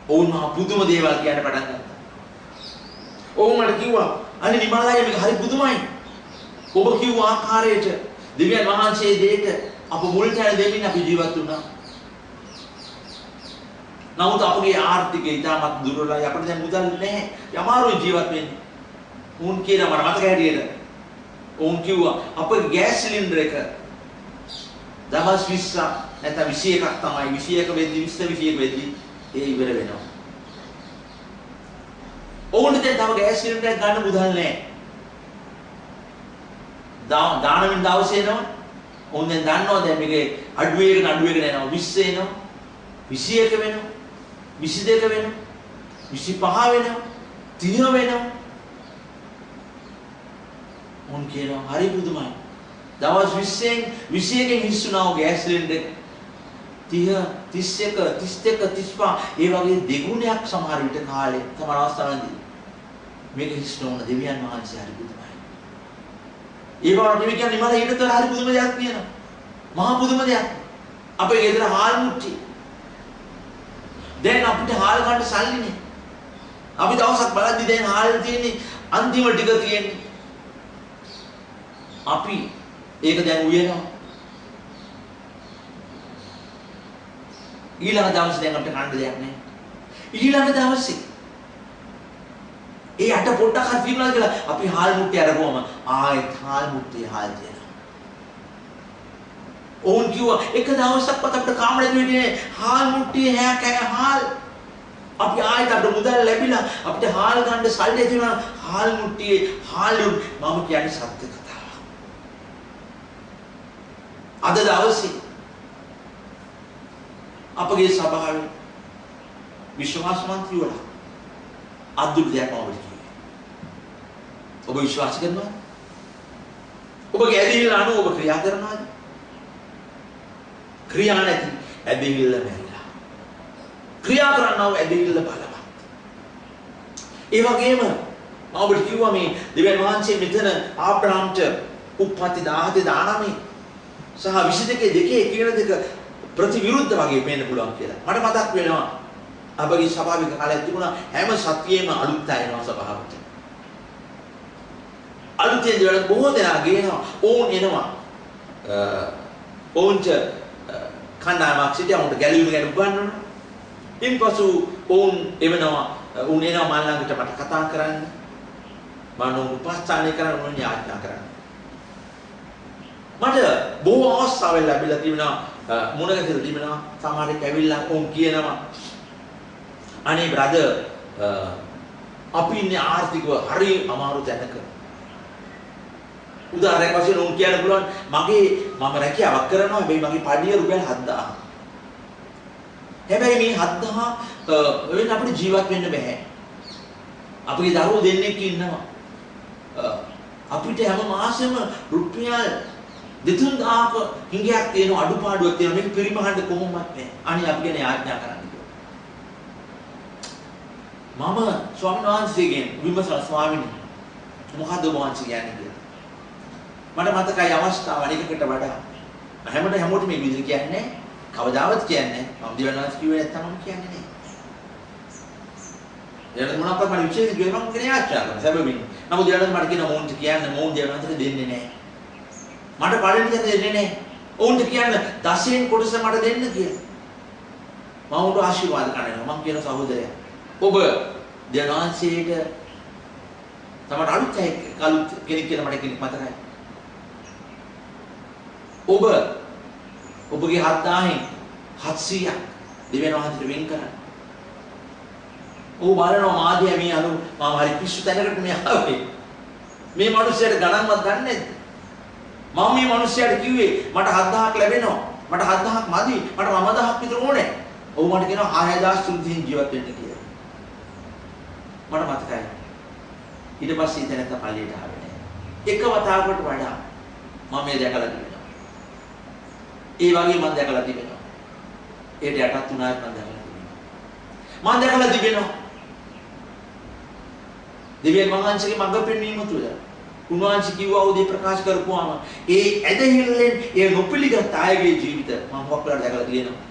ඔවුන් මහා පුදුම දේවල් කියන්න පටන් ගත්තා. ඔවුන් මට කිව්වා අනේ නිමාලය මේක හරි පුදුමයි. ඔබ කිව්ව ආකාරයට දෙවියන් වහන්සේ දෙයට අප මුල් තැන දෙමින් අපි ජීවත් වුණා. නමුත් අපගේ ආර්ථිකය ඉතාමත් දුර්වලයි. අපිට දැන් මුදල් නැහැ. යමාරුයි ජීවත් වෙන්නේ. උන් කියනවා මට මතක හැටියට. උන් කිව්වා අපේ ගෑස් සිලින්ඩර් එක දවස් 20ක් නැත්නම් 21ක් තමයි 21 වෙද්දි 21 වෙද්දි ඒ ඉවර වෙනවා. ඕන්න දැන් තව ගෑස් සිලින්ඩර් එකක් ගන්න මුදල් නැහැ. දානමින් දවසේ එනවා. ඕන් දැන් දන්නවා දැන් මේකේ අඩු වෙගෙන යනවා 20 එනවා 21 වෙනවා 22 වෙනවා 25 වෙනවා 30 වෙනවා. ඕන් කියනවා හරි පුදුමයි. දවස් 20න් 21කින් හිස්සුනා ගෑස් සිලින්ඩර් 30 31 32 35 ඒ වගේ දෙගුණයක් සමහර විට කාලේ සමහර අවස්ථාවලදී මේක හිස් නොවන දෙවියන් වහන්සේ හරි පුදුමයි. ඒ වගේ නෙවෙයි කියන්නේ මට ඊටතර හරි පුදුම දෙයක් තියෙනවා. මහා පුදුම දෙයක්. අපේ ගෙදර හාල් මුට්ටි. දැන් අපිට හාල් ගන්න සල්ලි නේ. අපි දවසක් බලද්දි දැන් හාල් තියෙන්නේ අන්තිම ටික තියෙන්නේ. අපි ඒක දැන් උයනවා. ඊළඟ දවසේ දැන් අපිට කන්න දෙයක් නැහැ. ඊළඟ දවසේ ඒ අට පොඩ්ඩක් හරි පිරුණා කියලා අපි හාල් මුට්ටිය අරගුවම ආයෙත් හාල් මුට්ටිය හාල් දෙනවා. ඕන් කිව්වා එක දවසක්වත් අපිට කාමරේ දෙන්නේ හාල් මුට්ටිය හැකෑ හාල්. අපි ආයෙත් අපිට මුදල් ලැබිලා අපිට හාල් ගන්න සල්ලි තියුණා හාල් මුට්ටියේ හාල් මම කියන්නේ සත්‍ය කතාවක්. අද දවසේ අපගේ සභාවේ විශ්වාස මන්ත්‍රීවරයා අද්දුට දෙයක් මම කිව්වේ. ඔබ විශ්වාස කරනවද? ඔබගේ ඇදහිල්ල අනුව ඔබ ක්‍රියා කරනවද? ක්‍රියා නැති ඇදහිල්ල මැරිලා. ක්‍රියා කරනව ඇදහිල්ල බලවත්. ඒ වගේම මම ඔබට කිව්වා මේ දෙවියන් වහන්සේ මෙතන ආබ්‍රහම්ට උප්පත්ති 17 19 සහ 22 කියන දෙක ප්‍රතිවිරුද්ධ වගේ පේන්න පුළුවන් කියලා. මට මතක් වෙනවා අපගේ සභාවික කාලයක් තිබුණා හැම සතියෙම අලුත් අය එනවා සභාවට. අලුතෙන් දේවල් බොහෝ දෙනා ගේනවා. ඕන් එනවා. ඕන්ට කණ්ඩායමක් සිටියා උන්ට ගැලවීම ගැන උගන්වනවා. ඉන්පසු ඕන් එවනවා උන් එනවා මම ළඟට මට කතා කරන්න. මම උපස්ථානය කරන්න උන් යාඥා කරන්න. මට බොහෝ අවස්ථාවල් ලැබිලා තිබෙනවා මුණ ගැහිලා තිබෙනවා. සමහරෙක් ඇවිල්ලා ඕන් කියනවා අනේ බ්‍රදර් අපි ඉන්නේ ආර්ථිකව හරි අමාරු තැනක. උදාහරණයක් වශයෙන් උන් කියන්න පුළුවන් මම රැකියාවක් කරනවා හැබැයි මගේ පඩිය රුපියල් 7000. හැබැයි මේ 7000 වෙන අපිට ජීවත් වෙන්න බෑ. අපේ දරුවෝ දෙන්නෙක් ඉන්නවා. අපිට හැම මාසෙම රුපියල් 2000ක හිඟයක් තියෙන අඩුපාඩුවක් තියෙනවා. මේක පරිමහන්න කොහොමවත් නෑ. අනේ අපි ගැන යාඥා කරන්න. මම ස්වාමීන් වහන්සේගෙන් විමසලා ස්වාමීනි මොකද්ද ඔබ වහන්සේ කියන්නේ කියලා. මට මතකයි අවස්ථාව අනිකකට වඩා හැමෝටම මේ විදිහට කියන්නේ කවදාවත් කියන්නේ මම දෙවියන් වහන්සේ කිව්වේ නැත්නම් මම කියන්නේ නෑ. එයාට මොනවාක්වත් මම විශේෂ කිව්වේ මම කියන්නේ ආචාර්ය සැබවින්. නමුත් එයාට මට කියන මොන්ට කියන්නේ මොන් දෙවියන් වහන්සේට දෙන්නේ නෑ. මට පළවෙනි දේ දෙන්නේ නෑ. ඔවුන්ට කියන්න දසයෙන් කොටස මට දෙන්න කියලා. මම උන්ට ආශිර්වාද කරනවා. මම කියන සහෝදරයා ඔබ දෙවියන්වහන්සේට තමයි අලුත් කෙනෙක් කියලා මට කෙනෙක් මතකයි. ඔබගේ 7000න් 700ක් දෙවියන්වහන්සේට වෙන් කරන්න. ඔබ බලනවා මාධ්‍ය මේ අනු මම හරි පිස්සු තැනකට මේ ආවේ. මේ මිනිස්සයාට ගණන්වත් දන්නේ නැද්ද? මම මේ මිනිස්සයාට කිව්වේ මට 7000ක් ලැබෙනවා. මට 7000ක් මදි. මට 9000ක් විතර ඕනේ. ඔව් මට කියනවා 6300 ජීවත් වෙන්න කියලා. මට මතකයි. ඊට පස්සේ ඉතින් නැත්නම් පල්ලියට ආවේ නැහැ. එක වතාවකට වඩා මම මේ දැකලා තිබෙනවා. ඒ වගේ මම දැකලා තිබෙනවා. ඒට යටත් උනාත් මම දැකලා තිබෙනවා. මම දැකලා තිබෙනවා. දෙවියන් වහන්සේගේ මඟ පෙන්වීම තුළ උන්වහන්සේ කිව්වා උදේ ප්‍රකාශ කරපුවාම ඒ ඇදහිල්ලෙන් ඒ නොපිළිගත් අයගේ ජීවිත මම මොකක්ද දැකලා තියෙනවා.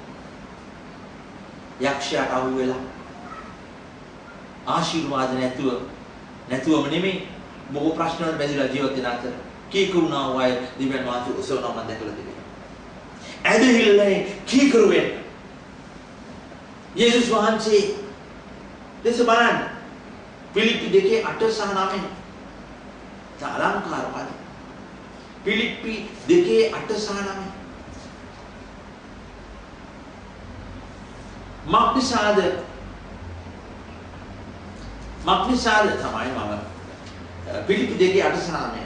යක්ෂයාට අහු වෙලා ආශිර්වාද නැතුවම නෙමෙයි බොහෝ ප්‍රශ්න වල බැඳිලා ජීවත් වෙන අතර කීකරුණා වූ අය දිව්‍යන් වහන්සේ උසවනවා මම දැකලා තිබෙනවා. ඇදහිල්ලේ කීකරු වෙන්න. යේසුස් වහන්සේ දෙස බලන්න. පිලිප්පි 2:8 සහ 9. අලංකාර පද. පිලිප්පි 2:8 සහ 9. මක්නිසාද තමයි මම පිලිප්පි 2:8 සහ 9.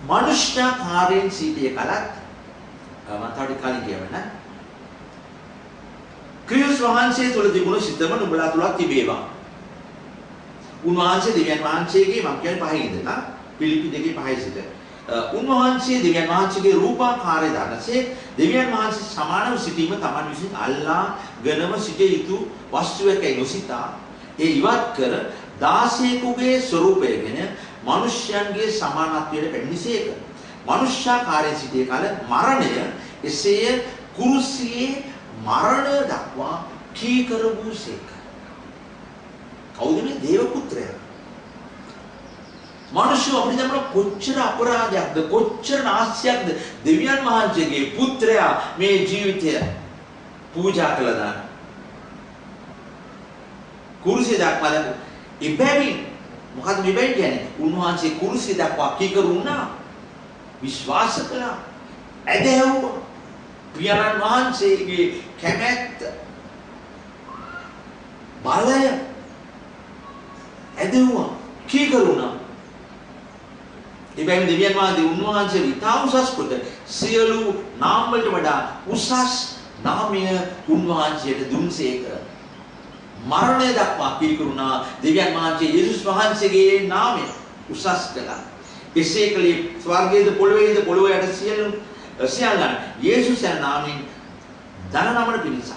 මනුෂ්‍යකාරයෙන් සිටිය කලත් මම තව කලින් කියවන ක්‍රිස්තුස් වහන්සේ තුළ තිබුණු සිතම නුඹලා තුලත් තිබේවා. උන්වහන්සේ දෙවියන් වහන්සේගේ මම කියන්නේ පහේ ඉඳලා පිලිප්පි 2:5 සිට උන්වහන්සේ දෙවියන් වහන්සේගේ රූපාකාරය දරසේ දෙවියන් වහන්සේ සමානව සිටීම Taman විසින් අල්ලාගෙනම සිටිය යුතු වස්තුවකයි නොසිතා ඒ ඉවත් කර දාසයෙකුගේ ස්වරූපයගෙන මනුෂ්‍යයන්ගේ සමානත්වයට පැමිණිසේක. මනුෂ්‍යාකාරයෙන් සිටිය කල මරණය එසේය කුරුසියේ මරණය දක්වා කීකර වූසේක. කවුද මේ දේව පුත්‍රයා? මිනිස්සු අපිට දැන් කොච්චර අපරාධයක්ද කොච්චර නාස්තියක්ද දෙවියන් වහන්සේගේ පුත්‍රයා මේ ජීවිතය පූජා කළා දාන. කුරුසිය දක්වා දැන් ඉබැවින් මොකද මේ වෙන්නේ කියන්නේ? උන්වහන්සේ කුරුසිය දක්වා කීකරු වුණා. විශ්වාස කළා. ඇදහැව්වා. පියාණන් වහන්සේගේ කැමැත්ත බලය ඇදහුවා කීකරු වුණා. ඉබැවින් දෙවියන් වහන්සේ උන්වහන්සේ ඉතා උසස් කොට සියලු නාම වලට වඩා උසස් නාමය උන්වහන්සේට දුන්සේක. මරණය දක්වා කීකරුණා. දෙවියන් වහන්සේ යේසුස් වහන්සේගේ නාමය උසස් කළා. එසේ කලේ ස්වර්ගයේද පොළොවේද පොළොව යට සියල්ලන් යේසුස් යන නාමයෙන් දන නමන පිණිස.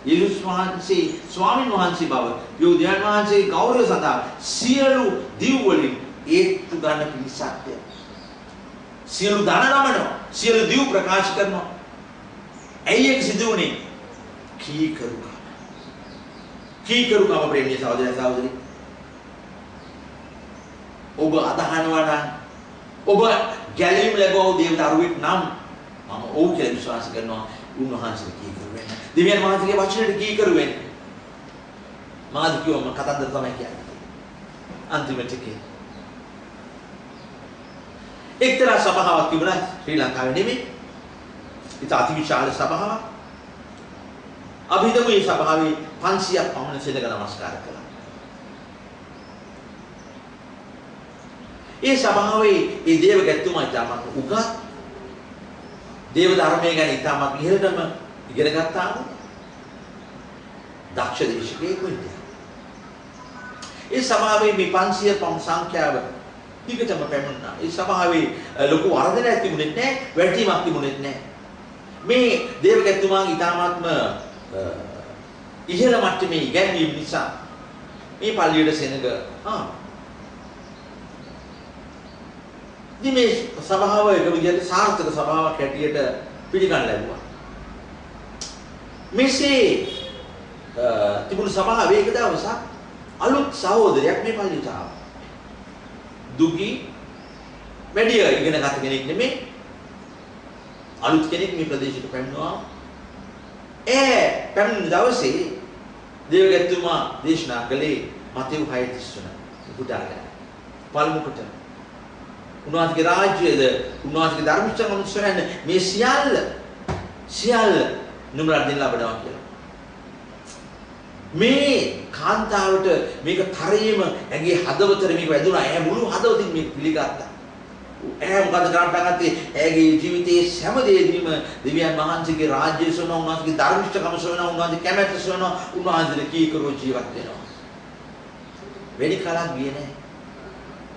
යේසුස් වහන්සේ ස්වාමීන් වහන්සේ බව යෝධයන් වහන්සේගේ ගෞරවය සඳහා සියලු දිව් වලින් ඒත්තු ගන්න පිණිසක්ද. සියලු දන නමනවා. සියලු දිව් ප්‍රකාශ කරනවා. ඇයි ඒක සිදු වුනේ? කීකරුකම. කීකරුකම ප්‍රේමීය සහෝදර සහෝදරි. ඔබ අදහනවා නම් ඔබ ගැලීම් ලැබුව දේව දරුවෙක් නම් මම ඔව් කියලා විශ්වාස කරනවා. උන්වහන්සේ කීකරු වෙන්න. දෙවියන් වහන්සේගේ වචනයට කීකරු වෙන්න. මාදි කිව්වම කතන්දර තමයි කියන්නේ. අන්තිමට කී. එක්තරා සභාවක් තිබුණා ශ්‍රී ලංකාවේ නෙමෙයි. ඒක අතිවිශාල සභාවක්. අපි හිතමු මේ සභාවේ 500ක් පමණ සෙනඟ නමස්කාර කළා. ඒ සභාවේ ඒ දේවගැතුමා ඉතාමත් උගත් දේව ධර්මයේ ගැන ඉතාමත් ඉහළටම ඉගෙන ගත්තා වූ දක්ෂ දේශකයෙක් වෙන්නේ. ඒ සභාවේ මේ 500 පවුම් සංඛ්‍යාව ටිකටම පැමුණා. ඒ සභාවේ ලොකු වර්ධනයක් තිබුණේ නැහැ, වැඩිවීමක් තිබුණේ නැහැ. මේ දේවගැතුමාගේ ඉතාමත්ම ඉහළ මට්ටමේ ඉගැන්වීම නිසා මේ පල්ලියට සෙනඟ මේ සභාව එක විදිහට සාර්ථක සභාවක් හැටියට පිළිගන්න ලැබුවා. මෙසේ තිබුණු සභාවේ එක දවසක් අලුත් සහෝදරයෙක් මේ පල්ලියට ආවා. දුගී වැඩි ඉගෙන ගන්න කෙනෙක් නෙමෙයි. අලුත් කෙනෙක් මේ ප්‍රදේශයට පැමිණුවා. පැමිණි දවසේ දේවගැතුමා දේශනා කළේ මතෙව් 6:33 පුටාගෙන. පළමු කොට උන්වහන්සේගේ රාජ්‍යයේද උන්වහන්සේගේ ධර්මිෂ්ඨ මනුස්සයන් මේ සියල්ල නුඹලා දෙන්න ලබනවා කියලා. මේ කාන්තාවට මේක තරයේම ඇගේ හදවතට මේක වැදුනා. ඇය මුළු හදවතින් මේක පිළිගත්තා. ඇය මොකද කරන්නේ? ඇගේ ජීවිතයේ හැම දෙයකදීම දෙවියන් වහන්සේගේ රාජ්‍යය සොයනවා, උන්වහන්සේගේ ධර්මිෂ්ඨකම සොයනවා, උන්වහන්සේගේ කැමැත්ත සොයනවා, උන්වහන්සේට කීකරුව ජීවත් වෙනවා. වෙඩි කලක් ගියේ නැහැ.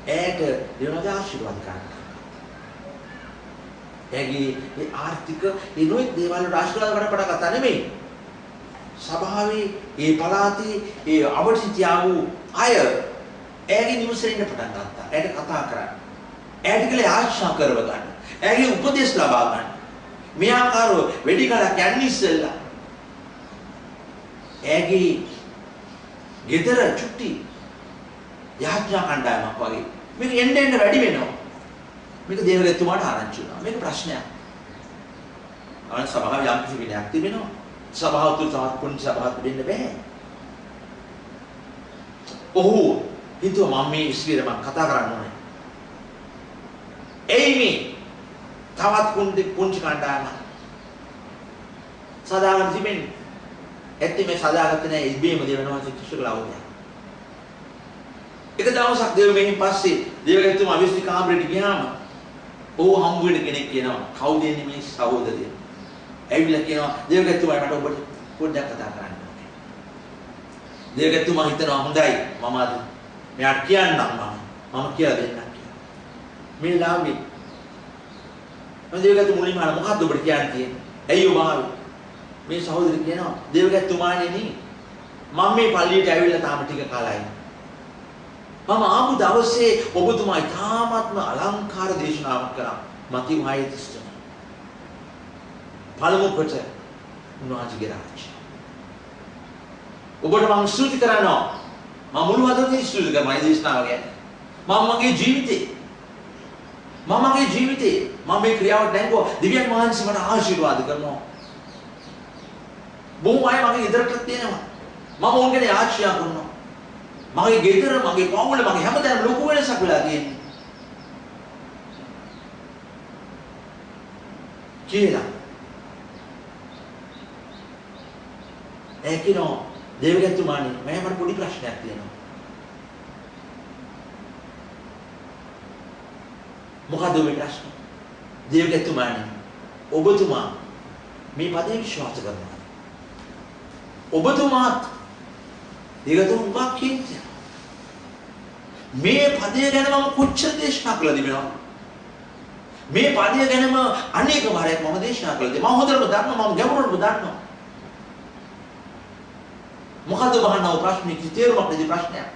ඇයට දෙවියන්ගේ ආශිර්වාද කරනවා. ඇගේ මේ ආර්ථික ඒ නොයෙක් දේවල් වලට ආශිර්වාද කරන්න පටන් ගත්තා නෙමෙයි. සභාවේ ඒ පළාතේ ඒ අවශ්‍යතියා වූ අය ඇගේ නිවසේ ඉන්න පටන් ගත්තා. ඇයට කතා කරන්න. ඇයට කියලා ආශා කරව ගන්න. ඇගේ උපදෙස් ලබා ගන්න. මේ ආකාරව වෙඩි කලක් යන්නේ ඉස්සෙල්ලා. ඇගේ ගෙදර චුට්ටි යාඥා කණ්ඩායමක් වගේ මේක එන්න එන්න වැඩි වෙනවා. මේක දේවදත්තුමාට ආරංචි වුණා. මේක ප්‍රශ්නයක්. අනේ සභාව යම් කිසි විනයක් තිබෙනවා. සභාව තුල තවත් පුංචි සභාවක් දෙන්න බෑ. ඔහු හිතුවා මම මේ ඉස්විර මම කතා කරන්න ඕනේ. එයි මේ තවත් පුංචි කණ්ඩායමක් සදාගන්න තිබෙන්නේ. ඇත්තේ මේ සදාගත්තේ නැහැ ඉබේම දෙවනවා ශිෂ්‍ය කලාවෝදයා. එක දවසක් දේව මෙහින් පස්සේ දේවගතුමා අවිස්ති කාමරේට ගියාම ඔහු හම්බ වෙන කෙනෙක් කියනවා කවුද එන්නේ මේ සහෝදරය? ඇවිල්ලා කියනවා දේවගතුමා මට ඔබට පොඩ්ඩක් කතා කරන්න ඕනේ. දේවගතුමා හිතනවා හොඳයි මම අද මෙයාට කියන්නම් මම කියලා දෙන්නම් කියලා. මේ ලාභේ දේවගතුමා මුලින්ම අහලා මොකද්ද ඔබට කියන්න තියෙන්නේ? ඇයි ඔබ ආවේ? මේ සහෝදරය කියනවා දේවගතුමානේ නේ මම මේ පල්ලියට ඇවිල්ලා තාම ටික කාලයි. මම ආපු දවසේ ඔබතුමා ඉතාමත්ම අලංකාර දේශනාවක් කරා මති වහයතිස්තුම. පළමු කොට උන්වහන්සේගේ රාජ්‍ය. ඔබට මම ස්තුති කරනවා. මම මුළු හදවතින් ස්තුති කරනවා මේ දේශනාව ගැන. මම මගේ ජීවිතේ මම මේ ක්‍රියාවට නැංගුවා දිව්‍යන් වහන්සේ මට ආශිර්වාද කරනවා. බොහෝ අය මගේ ගෙදරට දෙනවා. මම ඕන්ගෙන ආශිර්වාද කරනවා. මගේ ගෙදර මගේ පවුල මගේ හැමදාම ලොකු වෙනසක් වෙලා තියෙන්නේ. කියලා. ඒකිනෝ දේවගතුමානි මම මට පොඩි ප්‍රශ්නයක් තියෙනවා. මොකද මේ ප්‍රශ්නේ? දේවගතුමානි ඔබතුමා මේ පදේ විශ්වාස කරනවා. ඔබතුමාත් දේවගතුමා කියන්නේ මේ පදය ගැන මම කොච්චර දේශනා කළාද මෙනවා. මේ පදය ගැනම අනේක වාරයක් මම දේශනා කළාද. මම හොඳටම දන්නවා මම ගැඹුරටම දන්නවා. මොකද වහනව ප්‍රශ්නේ කිතේරුමක් නැති ප්‍රශ්නයක්.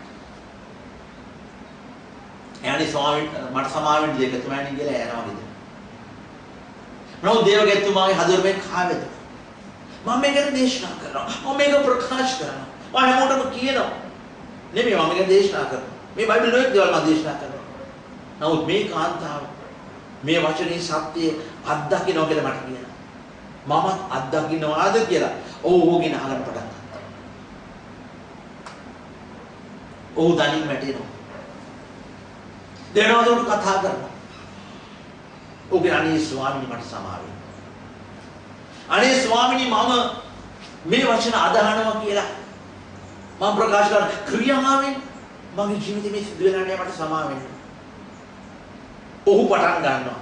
එයානේ ස්වාමීන් මට සමාවෙන්න දේවගතුමාණන් කියලා යනවා නේද? නෝ දේවගතුමාගේ හදවතෙන් කාවේද? මම මේක දේශනා කරනවා. මම මේක ප්‍රකාශ කරනවා. මම හැමෝටම කියනවා. නෙමෙයි මම මේක දේශනා කරනවා. මේ බයිබල් වල දේවල් මම දේශනා කරනවා. නමුත් මේ කාන්තාව මේ වචනේ සත්‍යය අත්දකින්න කියලා මට කියනවා. මමත් අත්දකින්නවාද කියලා. ඕගෙන අහන්න පටන් ගත්තා. ඔහු දනින් වැටෙනවා. දෙනවදොට කතා කරනවා. ඔහුගේ අනේ ස්වාමීනි මට සමාවෙන්න. අනේ ස්වාමීනි මම මේ වචන අදහනවා කියලා මම ප්‍රකාශ කරන ක්‍රියාවෙන් මගේ ජීවිතේ මේ සිදු වෙනා මට සමා වෙන්න. ඔහු පටන් ගන්නවා.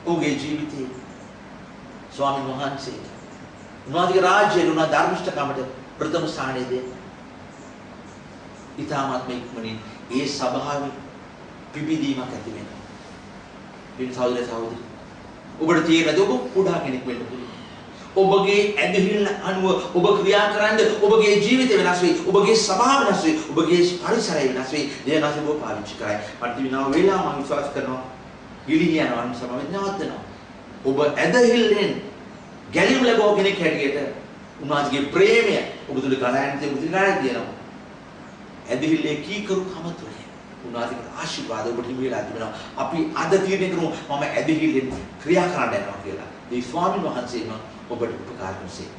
ඔහුගේ ජීවිතේ ස්වාමීන් වහන්සේ උන්වහන්සේගේ රාජ්‍යයේ උනා ධර්මිෂ්ඨකමට ප්‍රථම ස්ථානයේ දෙන්න. ඊටමත් මේකමනේ ඒ සභාවේ පිබිදීමක් ඇති වෙනවා. පින් සහෝදරයෝ ඔබට තේරෙනද ඔබ කුඩා කෙනෙක් වෙන්න පුළුවන්. ඔබගේ ඇදහිල්ල අනුව ඔබ ක්‍රියා කරන්නේ ඔබගේ ජීවිතය වෙනස් වෙයි. ඔබගේ ස්වභාව වෙනස් වෙයි. ඔබගේ පරිසරය වෙනස් වෙයි. දේනාසේ ඔබ පාවිච්චි කරයි. මට දිනව වේලා මම විශ්වාස කරනවා. ගිලිහි යනවා නම් සමවෙත් නවත්තනවා. ඔබ ඇදහිල්ලෙන් ගැලීම ලැබුව කෙනෙක් හැටියට උන්වහන්සේගේ ප්‍රේමය ඔබ තුල ගලයන් තියෙනවා. ඇදහිල්ලේ කීකරු කම තුල උන්වහන්සේගේ ආශිර්වාද ඔබට හිමි වෙලා තිබෙනවා. අපි අද තීරණය කරමු මම ඇදහිල්ලෙන් ක්‍රියා කරන්න යනවා කියලා. මේ ස්වාමීන් වහන්සේම ඔබට උපකාර කරන්නේ.